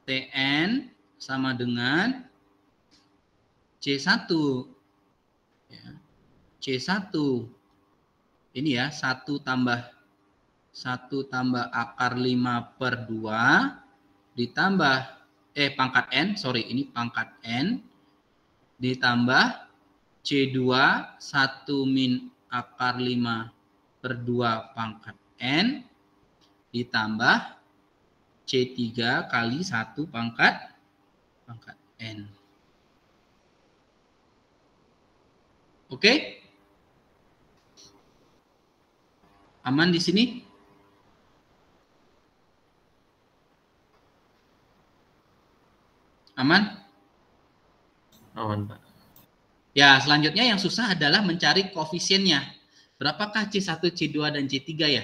TN sama dengan C1. Ya. C1. Ini ya, 1 tambah akar 5 per 2 ditambah pangkat N, sorry ini pangkat N ditambah C2 1 min akar 5 per 2 pangkat N ditambah C3 kali 1 pangkat N. Oke? Aman di sini? Aman? Aman, Pak. Ya, selanjutnya yang susah adalah mencari koefisiennya. Berapakah C1, C2, dan C3 ya?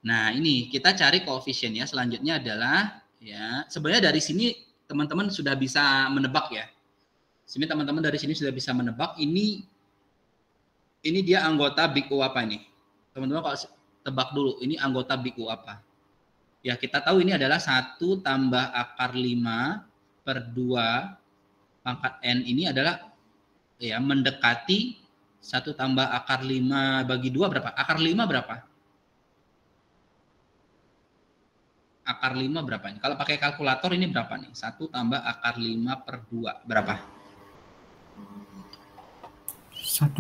Nah, ini kita cari koefisiennya. Selanjutnya adalah, ya, sebenarnya dari sini teman-teman sudah bisa menebak ya. Sini teman-teman dari sini sudah bisa menebak. Ini dia anggota Big O apa ini? Teman-teman kalau tebak dulu, ini anggota Big O apa? Ya, kita tahu ini adalah 1 tambah akar 5 per 2 pangkat N ini adalah ya mendekati 1 tambah akar 5 bagi 2 berapa? Akar 5 berapa? Akar 5 berapa ini? Kalau pakai kalkulator ini berapa nih? 1 tambah akar 5 per 2 berapa? 1 1,6.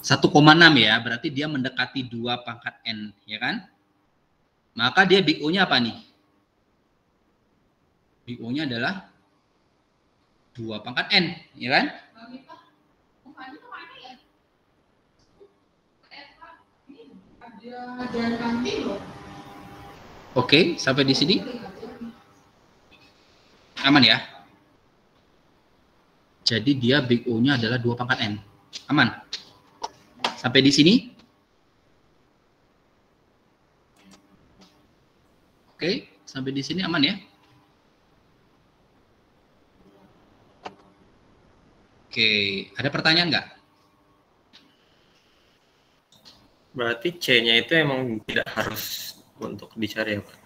1,6 ya, berarti dia mendekati 2 pangkat N, ya kan? Maka dia Big O-nya apa nih? Big O-nya adalah 2 pangkat N, ya kan? Oke, sampai di sini aman ya? Jadi dia Big O-nya adalah 2 pangkat N. Aman? Sampai di sini? Oke, sampai di sini aman ya? Oke, ada pertanyaan nggak? Berarti C-nya itu emang tidak harus untuk dicari ya, Pak?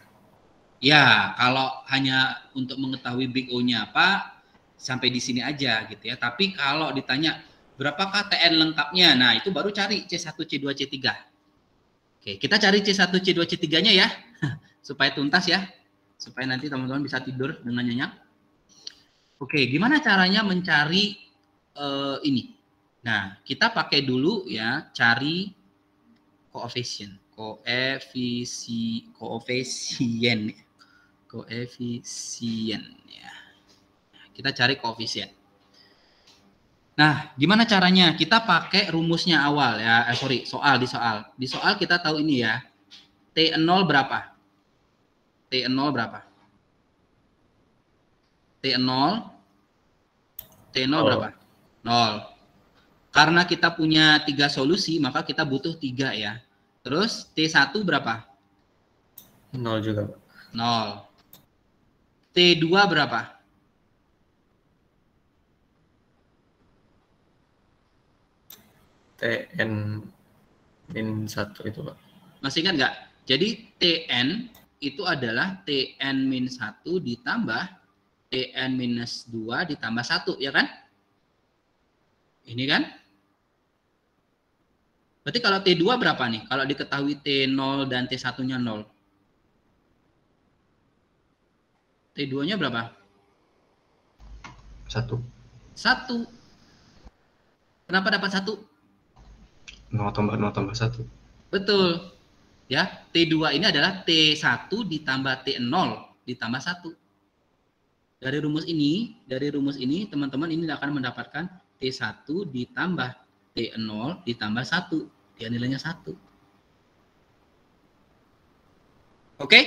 Ya, kalau hanya untuk mengetahui Big O-nya apa, sampai di sini aja gitu ya. Tapi kalau ditanya berapakah TN lengkapnya, nah itu baru cari C1, C2, C3. Oke, kita cari C1, C2, C3-nya ya, supaya tuntas ya, supaya nanti teman-teman bisa tidur dengan nyenyak. Oke, gimana caranya mencari ini? Nah, kita pakai dulu ya, cari koefisien ya. Kita cari koefisien. Nah, gimana caranya? Kita pakai rumusnya awal ya. Soal. Di soal kita tahu ini ya. T0 berapa? T0 berapa? T0 berapa? 0. Karena kita punya 3 solusi, maka kita butuh 3 ya. Terus T1 berapa? 0 juga, Pak. 0. T2 berapa? TN min 1 itu, Pak. Masih ingat nggak? Jadi TN itu adalah TN min 1 ditambah TN minus 2 ditambah 1, ya kan? Ini kan? Berarti kalau T2 berapa nih? Kalau diketahui T0 dan T1-nya 0. T2-nya berapa? 1. 1. Kenapa dapat 1? 0 tambah 0 tambah 1. Betul. Ya, T2 ini adalah T1 ditambah T0 ditambah 1. Dari rumus ini teman-teman ini akan mendapatkan T1 ditambah T0 ditambah 1. Dia nilainya 1. Oke?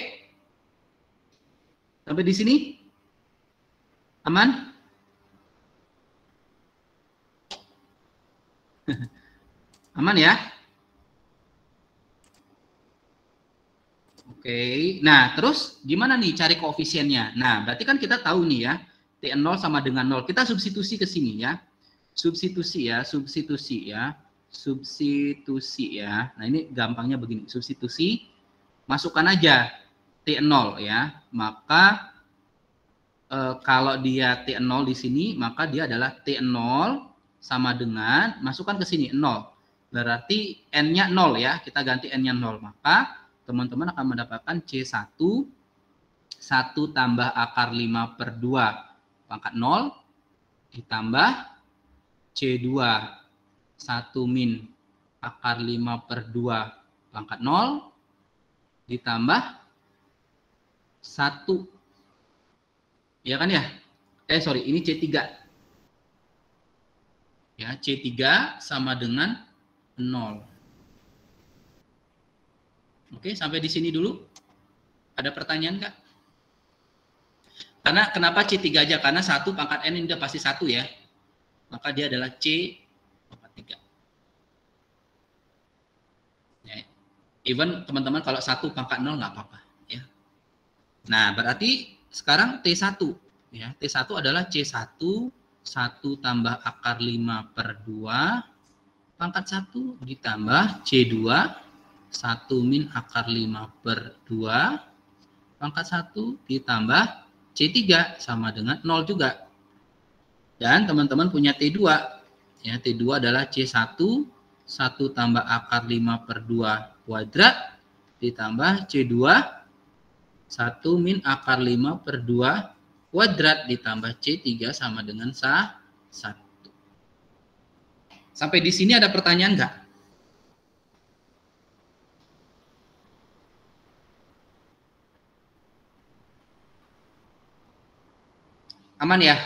Sampai di sini? Aman? Aman ya? Oke, nah terus gimana nih cari koefisiennya? Nah, berarti kan kita tahu nih ya, T0 sama dengan 0. Kita substitusi ke sini ya. Substitusi ya. Nah, ini gampangnya begini, substitusi, masukkan aja T0 ya. Maka kalau dia T0 di sini, maka dia adalah T0 sama dengan, masukkan ke sini 0. Berarti N-nya 0 ya, kita ganti N-nya 0. Maka teman-teman akan mendapatkan C1 1 tambah akar 5 per 2 pangkat 0 ditambah C2 1 min akar 5 per 2 pangkat 0 ditambah 1. Ya kan ya? Ini C3. Ya, C3 sama dengan 0. Oke, sampai di sini dulu. Ada pertanyaan nggak? Karena kenapa C3 aja? Karena 1 pangkat N ini udah pasti 1 ya. Maka dia adalah C pangkat 3. Ya. Even teman-teman kalau 1 pangkat 0 nggak apa-apa. Ya. Nah, berarti sekarang T1. Ya, T1 adalah C1 1 tambah akar 5 per 2 pangkat 1 ditambah C2 1 min akar 5 per 2 pangkat 1 ditambah C3 sama dengan 0 juga. Dan teman-teman punya T2. Ya, T2 adalah C1 1 tambah akar 5 per 2 kuadrat ditambah C2 1 min akar 5 per 2 kuadrat ditambah C3 sama dengan 1. Sampai di sini ada pertanyaan nggak? Aman ya?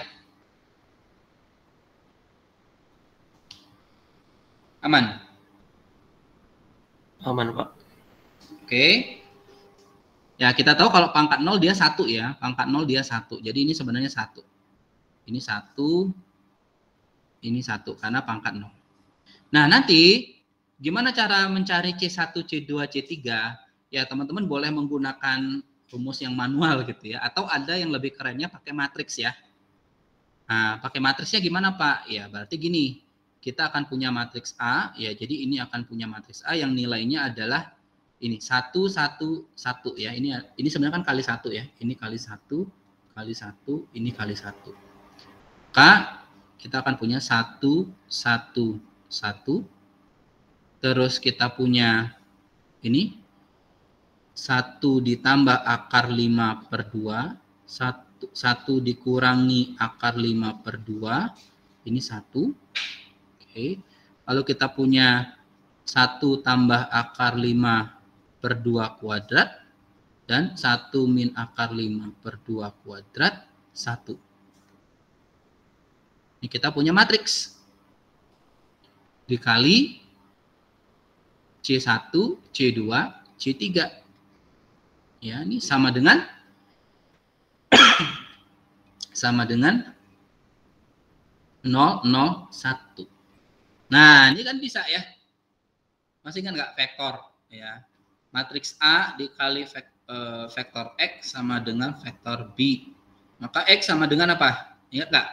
Aman? Aman, Pak. Oke. Ya, kita tahu kalau pangkat 0 dia 1 ya. Pangkat 0 dia 1. Jadi ini sebenarnya 1. Ini 1. Ini 1 karena pangkat 0. Nah, nanti gimana cara mencari C1, C2, C3? Ya, teman-teman boleh menggunakan rumus yang manual gitu ya. Atau ada yang lebih kerennya pakai matriks ya. Nah, pakai matriksnya gimana Pak? Ya, berarti gini. Kita akan punya matriks A. Ya, jadi ini akan punya matriks A yang nilainya adalah ini 1, 1, 1 ya. Ini sebenarnya kan kali 1 ya. Ini kali 1, kali 1, ini kali 1. Maka kita akan punya 1, 1, 1. Terus kita punya ini 1 ditambah akar 5 per 2. 1 dikurangi akar 5 per 2. Ini 1. Oke. Lalu kita punya 1 tambah akar 5 per 2 kuadrat. Dan 1 min akar 5 per 2 kuadrat 1. Ini kita punya matriks. Dikali C1, C2, C3. Ya, ini sama dengan sama dengan 0, 0, 1. Nah, ini kan bisa ya. Masih ingat nggak vektor ya? Matriks A dikali vektor X sama dengan vektor B. Maka X sama dengan apa? Ingat nggak?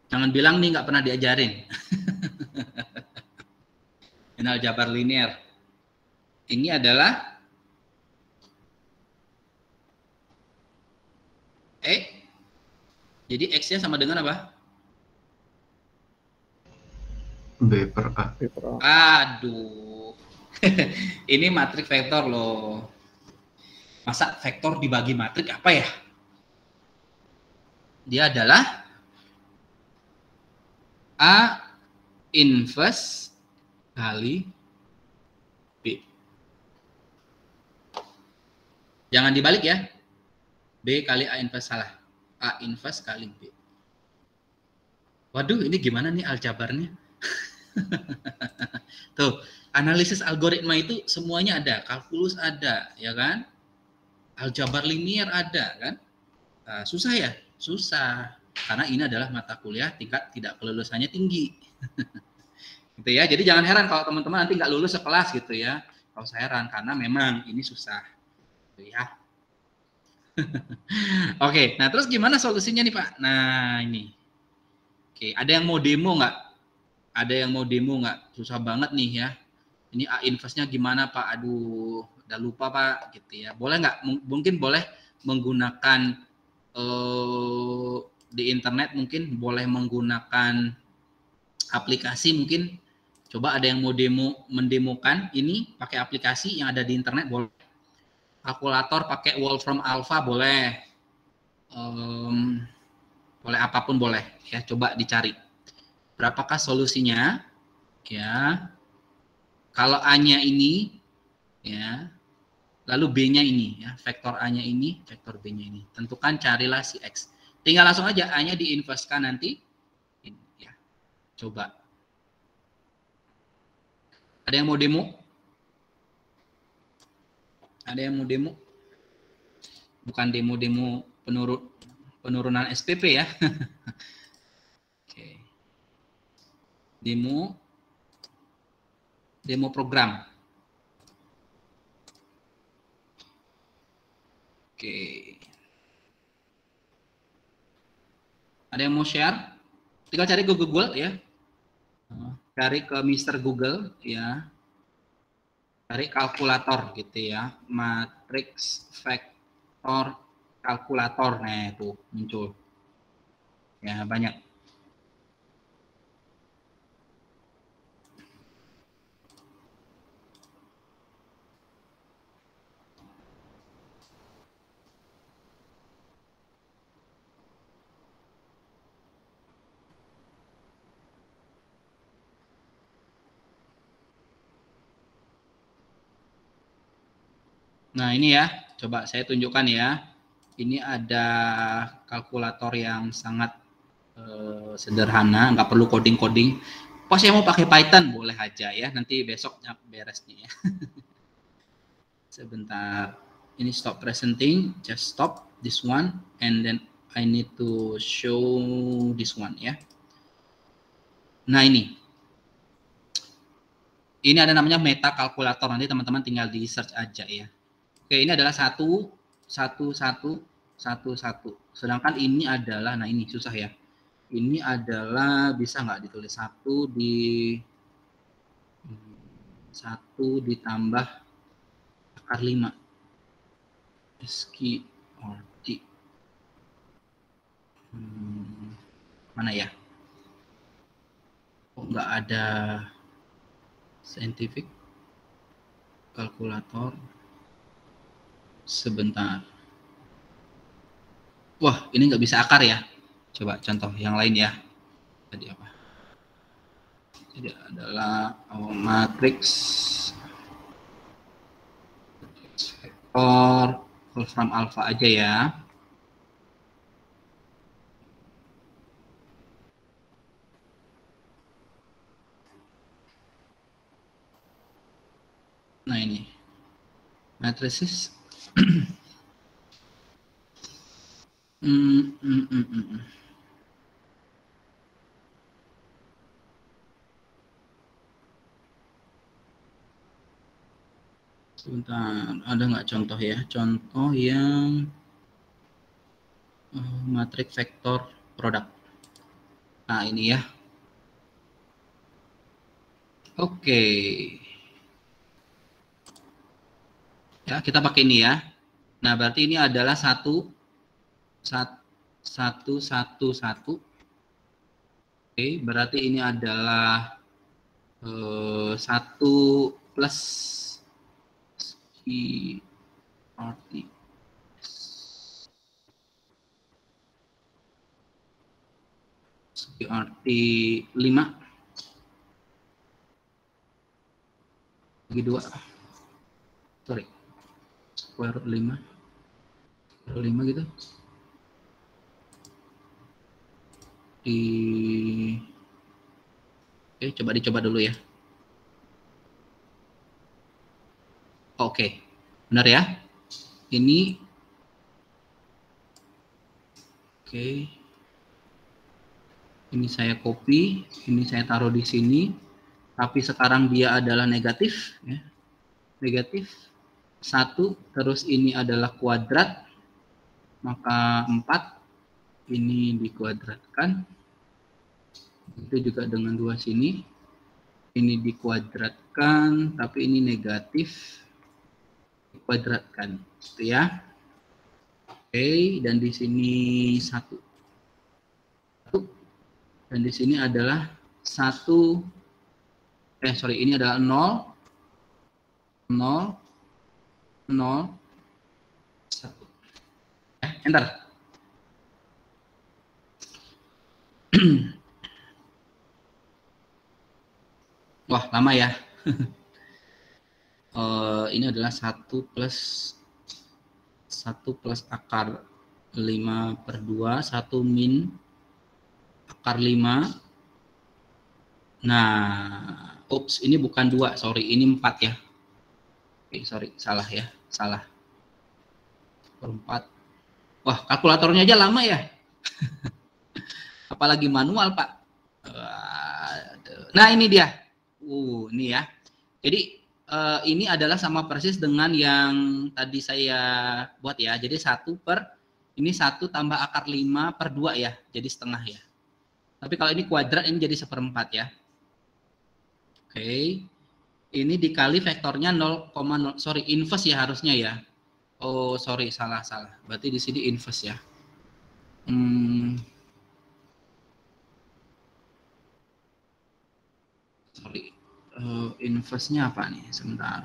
Jangan bilang nih nggak pernah diajarin. Ini aljabar linear. Ini adalah jadi X-nya sama dengan apa? B per A. Aduh. Ini matriks vektor loh. Masa vektor dibagi matriks apa ya? Dia adalah A inverse kali B. Jangan dibalik ya. B kali A inverse salah. A inverse kali B. Waduh, ini gimana nih aljabarnya? Tuh, analisis algoritma itu semuanya ada, kalkulus ada, ya kan? Aljabar linear ada, kan? Nah, susah ya? Susah. Karena ini adalah mata kuliah tingkat tidak kelulusannya tinggi. Gitu ya. Jadi jangan heran kalau teman-teman nanti nggak lulus sekelas gitu ya. Kalau saya heran karena memang ini susah. Gitu ya. Oke, nah terus gimana solusinya nih Pak? Nah ini. Oke, ada yang mau demo nggak? Ada yang mau demo nggak? Susah banget nih ya. Ini A inverse-nya gimana Pak? Aduh, udah lupa Pak. Gitu ya. Boleh nggak? Mungkin boleh menggunakan di internet, mungkin boleh menggunakan aplikasi mungkin. Coba ada yang mau mendemokan ini pakai aplikasi yang ada di internet boleh. Kalkulator pakai Wolfram Alpha boleh. Boleh apapun boleh ya, coba dicari. Berapakah solusinya? Ya. Kalau A-nya ini ya, lalu B-nya ini ya, vektor A-nya ini, vektor B-nya ini. Tentukan carilah si X. Tinggal langsung aja A-nya diinverskan nanti. Ini ya. Coba. Ada yang mau demo? Ada yang mau demo? Bukan demo-demo penurunan SPP ya. Oke. Demo program. Oke. Ada yang mau share? Tinggal cari ke Google ya. Cari ke Mr. Google ya. Cari kalkulator gitu ya. Matriks vektor kalkulator. Nah, itu muncul. Ya, banyak. Nah, ini ya, coba saya tunjukkan ya. Ini ada kalkulator yang sangat sederhana, nggak perlu coding-coding. Pas saya mau pakai Python, boleh aja ya. Nanti besoknya beresnya ya. Sebentar. Ini stop presenting, just stop this one, and then I need to show this one ya. Nah, ini ada namanya meta kalkulator. Nanti teman-teman tinggal di search aja ya. Oke, ini adalah 1, 1, 1, 1, 1. Sedangkan ini adalah, nah ini susah ya. Ini adalah, bisa nggak ditulis 1 ditambah akar 5. SQRT. Mana ya? Oh, nggak ada scientific kalkulator. Sebentar. Wah, ini nggak bisa akar ya. Coba contoh yang lain ya. Tadi apa? Jadi adalah matrix vektor Wolfram alpha aja ya. Nah, ini matrices. Sebentar, ada nggak contoh ya? Contoh yang matriks vektor produk. Nah, ini ya. Oke. Ya, kita pakai ini ya. Nah, berarti ini adalah 1, 1, 1, 1. Oke, berarti ini adalah 1 plus QRT. QRT 5 bagi 2. Sorry. Square root 5. Square 5 gitu. Oke, coba dicoba dulu ya. Oke, benar ya. Ini oke. Ini saya copy, ini saya taruh di sini. Tapi sekarang dia adalah negatif ya. Negatif 1, terus ini adalah kuadrat. Maka 4 ini dikuadratkan. Itu juga dengan 2 sini. Ini dikuadratkan, tapi ini negatif. Kuadratkan, gitu ya. Oke, dan di sini 1. Dan di sini adalah 1. Ini adalah 0, 0, 0, 1. Enter. Wah, lama ya. Ini adalah 1 plus akar 5/2, 1 min akar 5. Nah, ups, ini bukan 2, sorry, ini 4 ya. Oke, sorry, salah ya, salah. 4. Wah, kalkulatornya aja lama ya. Apalagi manual, Pak. Nah, ini dia. Ini ya. Jadi ini adalah sama persis dengan yang tadi saya buat ya. Jadi 1 tambah akar 5/2 ya. Jadi setengah ya. Tapi kalau ini kuadrat, ini jadi 1/4 ya. Oke. Ini dikali vektornya 0,0. Sorry, inverse ya harusnya ya. Oh, sorry, salah. Berarti di sini inverse ya. Sorry. Inverse-nya apa nih? Sebentar.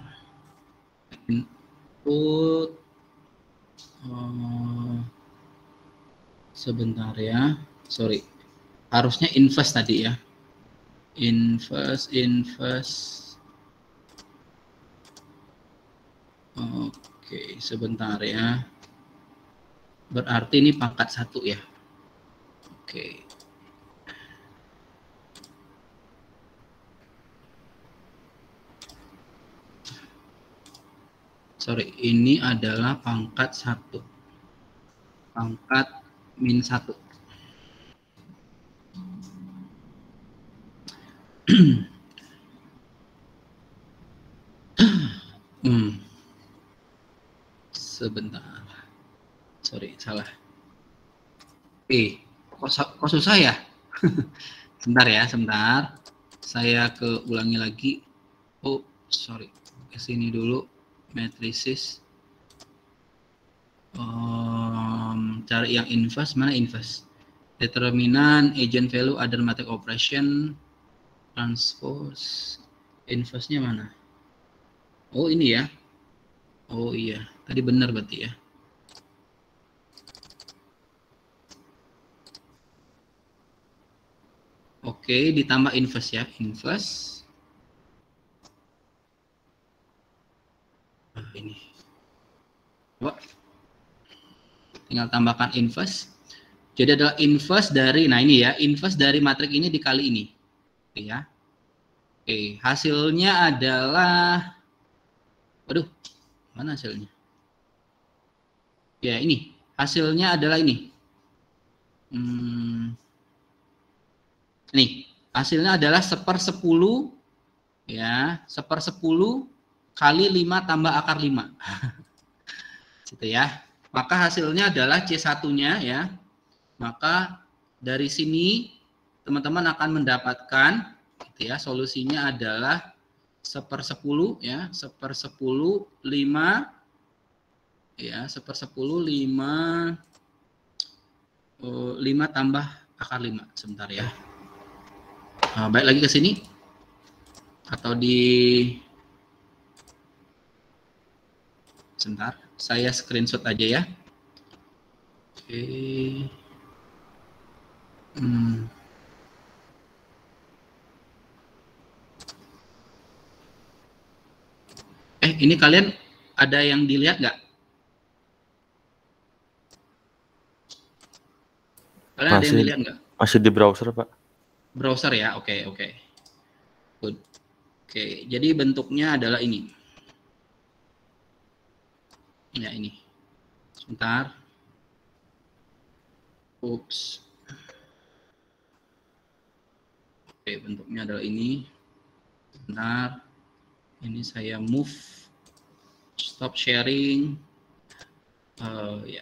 Input. Sebentar ya. Sorry. Harusnya inverse tadi ya. Inverse. Oke. Oke, sebentar ya. Berarti ini pangkat 1 ya. Oke. Sorry, ini adalah pangkat 1. Pangkat -1. Sebentar. Sorry, salah. Kok susah ya? Sebentar ya, sebentar. Saya ulangi lagi. Oh, sorry. Ke sini dulu. Matrices. Cari yang inverse. Mana inverse? Determinant, agent value, other matrix operation, transpose. Inverse-nya mana? Oh, ini ya. Oh iya, tadi benar berarti ya. Oke, ditambah inverse ya, inverse. Ini. Coba. Tinggal tambahkan inverse. Jadi adalah inverse dari, nah ini ya, inverse dari matriks ini dikali ini. Oke ya. Oke, hasilnya adalah, waduh, mana hasilnya? Ya ini, hasilnya adalah ini. Nih, hasilnya adalah 1/10 ya, 1/10 kali 5 tambah akar 5. Gitu ya. Maka hasilnya adalah C1-nya ya. Maka dari sini teman-teman akan mendapatkan gitu ya, solusinya adalah 1/10 ya, 1/10 5 ya, 1/10 5 tambah akar 5. Sebentar ya. Baik lagi ke sini atau sebentar, saya screenshot aja ya. Oke. Ini kalian ada yang dilihat nggak? Kalian ada yang dilihat nggak? Masih di browser, Pak. Browser ya, oke. Good. Oke, jadi bentuknya adalah ini. Ya ini. Sebentar. Oops. Oke, bentuknya adalah ini. Sebentar. Ini saya move. Stop sharing. Ya.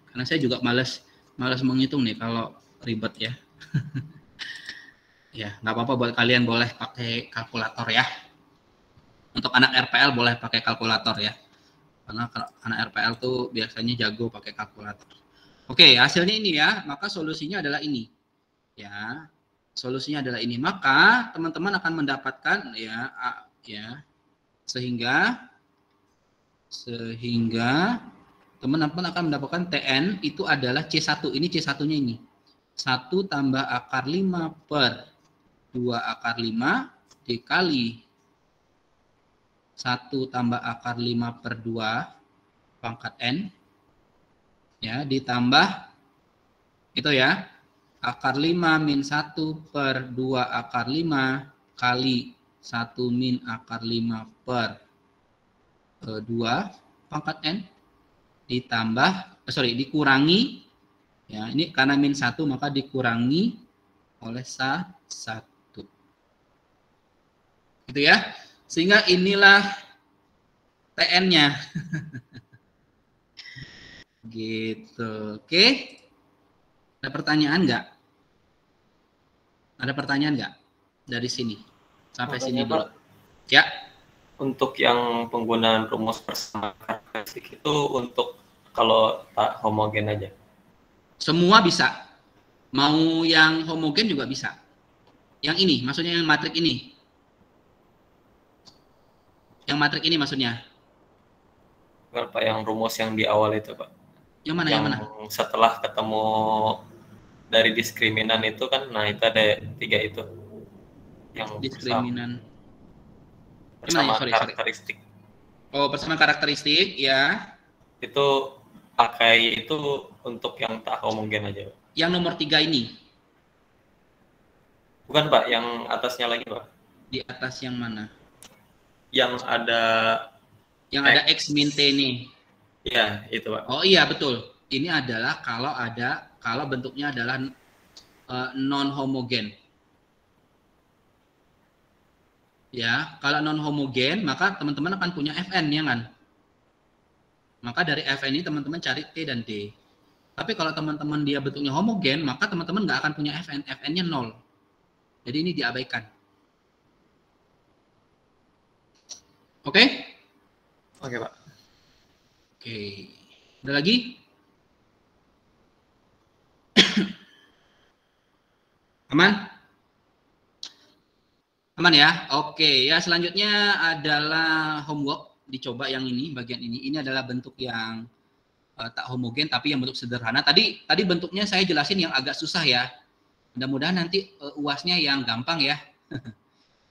Karena saya juga malas menghitung nih kalau ribet ya. Ya, nggak apa-apa buat kalian, boleh pakai kalkulator ya. Untuk anak RPL boleh pakai kalkulator ya. Karena anak RPL tuh biasanya jago pakai kalkulator. Oke, hasilnya ini ya. Maka solusinya adalah ini. Ya. Solusinya adalah ini. Maka teman-teman akan mendapatkan sehingga teman-teman akan mendapatkan TN itu adalah C1. Ini C1-nya ini. 1 tambah akar 5 per 2 akar 5 dikali 1 tambah akar 5 per 2 pangkat N. Ya, ditambah itu ya. Akar 5 min 1 per 2 akar 5 kali 1 min akar 5 per 2 pangkat N dikurangi ya, ini karena min 1 maka dikurangi oleh 1 gitu ya, sehingga inilah TN-nya. Gitu. Oke, ada pertanyaan nggak? Ada pertanyaan nggak dari sini sampai sini dulu? Ya. Untuk yang penggunaan rumus persamaan karakteristik itu untuk kalau tak homogen aja. Semua bisa. Mau yang homogen juga bisa. Yang ini, maksudnya yang matrik ini. Yang matrik ini maksudnya. Pak, yang rumus yang di awal itu, Pak. Yang mana? Yang setelah ketemu dari diskriminan itu kan, nah itu ada 3 itu. Yang diskriminan. Persamaan karakteristik. Oh, persamaan karakteristik ya. Itu pakai itu untuk yang tak homogen aja, Pak. Yang nomor 3 ini. Bukan, Pak, yang atasnya lagi, Pak. Di atas yang mana? Yang ada X min T nih. Iya, itu, Pak. Oh iya, betul. Ini adalah kalau bentuknya adalah non homogen. Ya, kalau non homogen maka teman-teman akan punya Fn ya kan? Maka dari Fn ini teman-teman cari T dan D. Tapi kalau teman-teman dia bentuknya homogen, maka teman-teman nggak akan punya Fn, Fn-nya 0. Jadi ini diabaikan. Oke? Oke, Pak. Oke. Ada lagi? Aman? Aman ya? Oke, ya selanjutnya adalah homework. Dicoba yang ini, bagian ini. Ini adalah bentuk yang tak homogen tapi yang bentuk sederhana. Tadi bentuknya saya jelasin yang agak susah ya. Mudah-mudahan nanti UASnya yang gampang ya.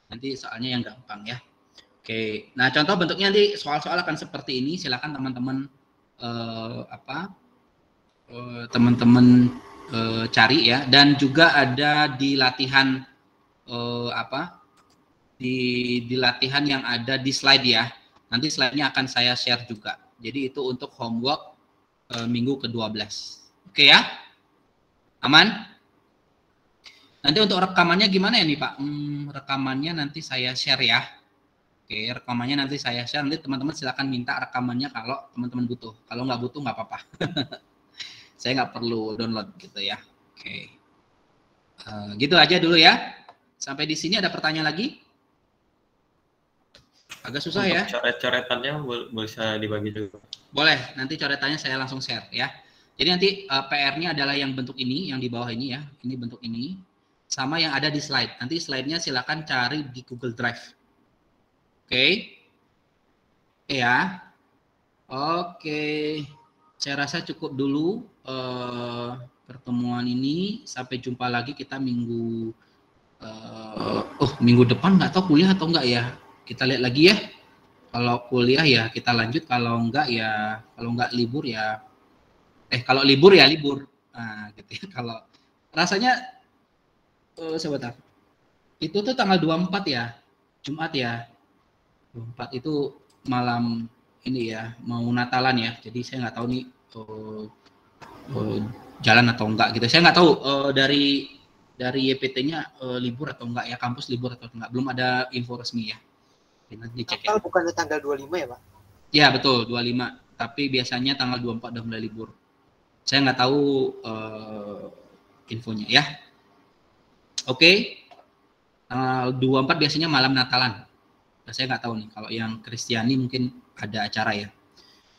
Nanti soalnya yang gampang ya. Oke. Nah, contoh bentuknya nanti soal-soal akan seperti ini. Silakan teman-teman teman-teman cari ya. Dan juga ada di latihan di latihan yang ada di slide ya. Nanti slide-nya akan saya share juga. Jadi itu untuk homework minggu ke-12. Oke ya? Aman? Nanti untuk rekamannya gimana ya nih Pak? Rekamannya nanti saya share ya. Oke, rekamannya nanti saya share. Nanti teman-teman silakan minta rekamannya kalau teman-teman butuh. Kalau nggak butuh nggak apa-apa. Saya nggak perlu download gitu ya. Oke. Gitu aja dulu ya. Sampai di sini ada pertanyaan lagi? Agak susah ya. Coret-coretannya bisa dibagi juga. Boleh, nanti coretannya saya langsung share ya. Jadi nanti PR-nya adalah yang bentuk ini, yang di bawah ini ya. Ini bentuk ini. Sama yang ada di slide. Nanti slide-nya silakan cari di Google Drive. Oke. Ya. Oke. Saya rasa cukup dulu pertemuan ini. Sampai jumpa lagi kita minggu minggu depan nggak tahu kuliah atau enggak ya. Kita lihat lagi ya. Kalau kuliah ya kita lanjut, kalau enggak ya, kalau enggak libur ya. Kalau libur ya libur. Nah, gitu ya. Kalau rasanya sebentar. Itu tuh tanggal 24 ya. Jumat ya. 24 itu malam ini ya, mau Natalan ya. Jadi saya nggak tahu nih jalan atau enggak gitu. Saya nggak tahu dari YPT-nya libur atau enggak ya, kampus libur atau enggak. Belum ada info resmi ya. Nanti dicek ya. Bukannya tanggal 25 ya, Pak? Ya, betul, 25. Tapi biasanya tanggal 24 udah mulai libur. Saya nggak tahu infonya ya. Oke. Tanggal 24 biasanya malam Natalan. Nah, saya nggak tahu nih, kalau yang Kristiani mungkin ada acara ya.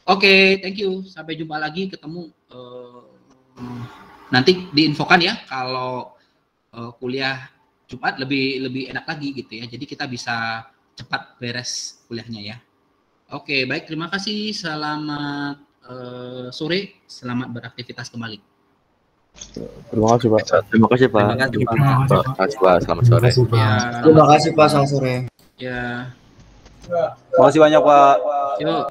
Oke, thank you. Sampai jumpa lagi, ketemu nanti diinfokan ya kalau kuliah Jumat lebih enak lagi gitu ya. Jadi kita bisa cepat beres kuliahnya ya. Oke, baik, terima kasih. Selamat sore, selamat beraktivitas kembali. Terima kasih Pak. Terima kasih Pak. Terima kasih Pak. Selamat sore. Ya, Terima kasih Pak, selamat sore. ya. Terima kasih banyak Pak. Yuk.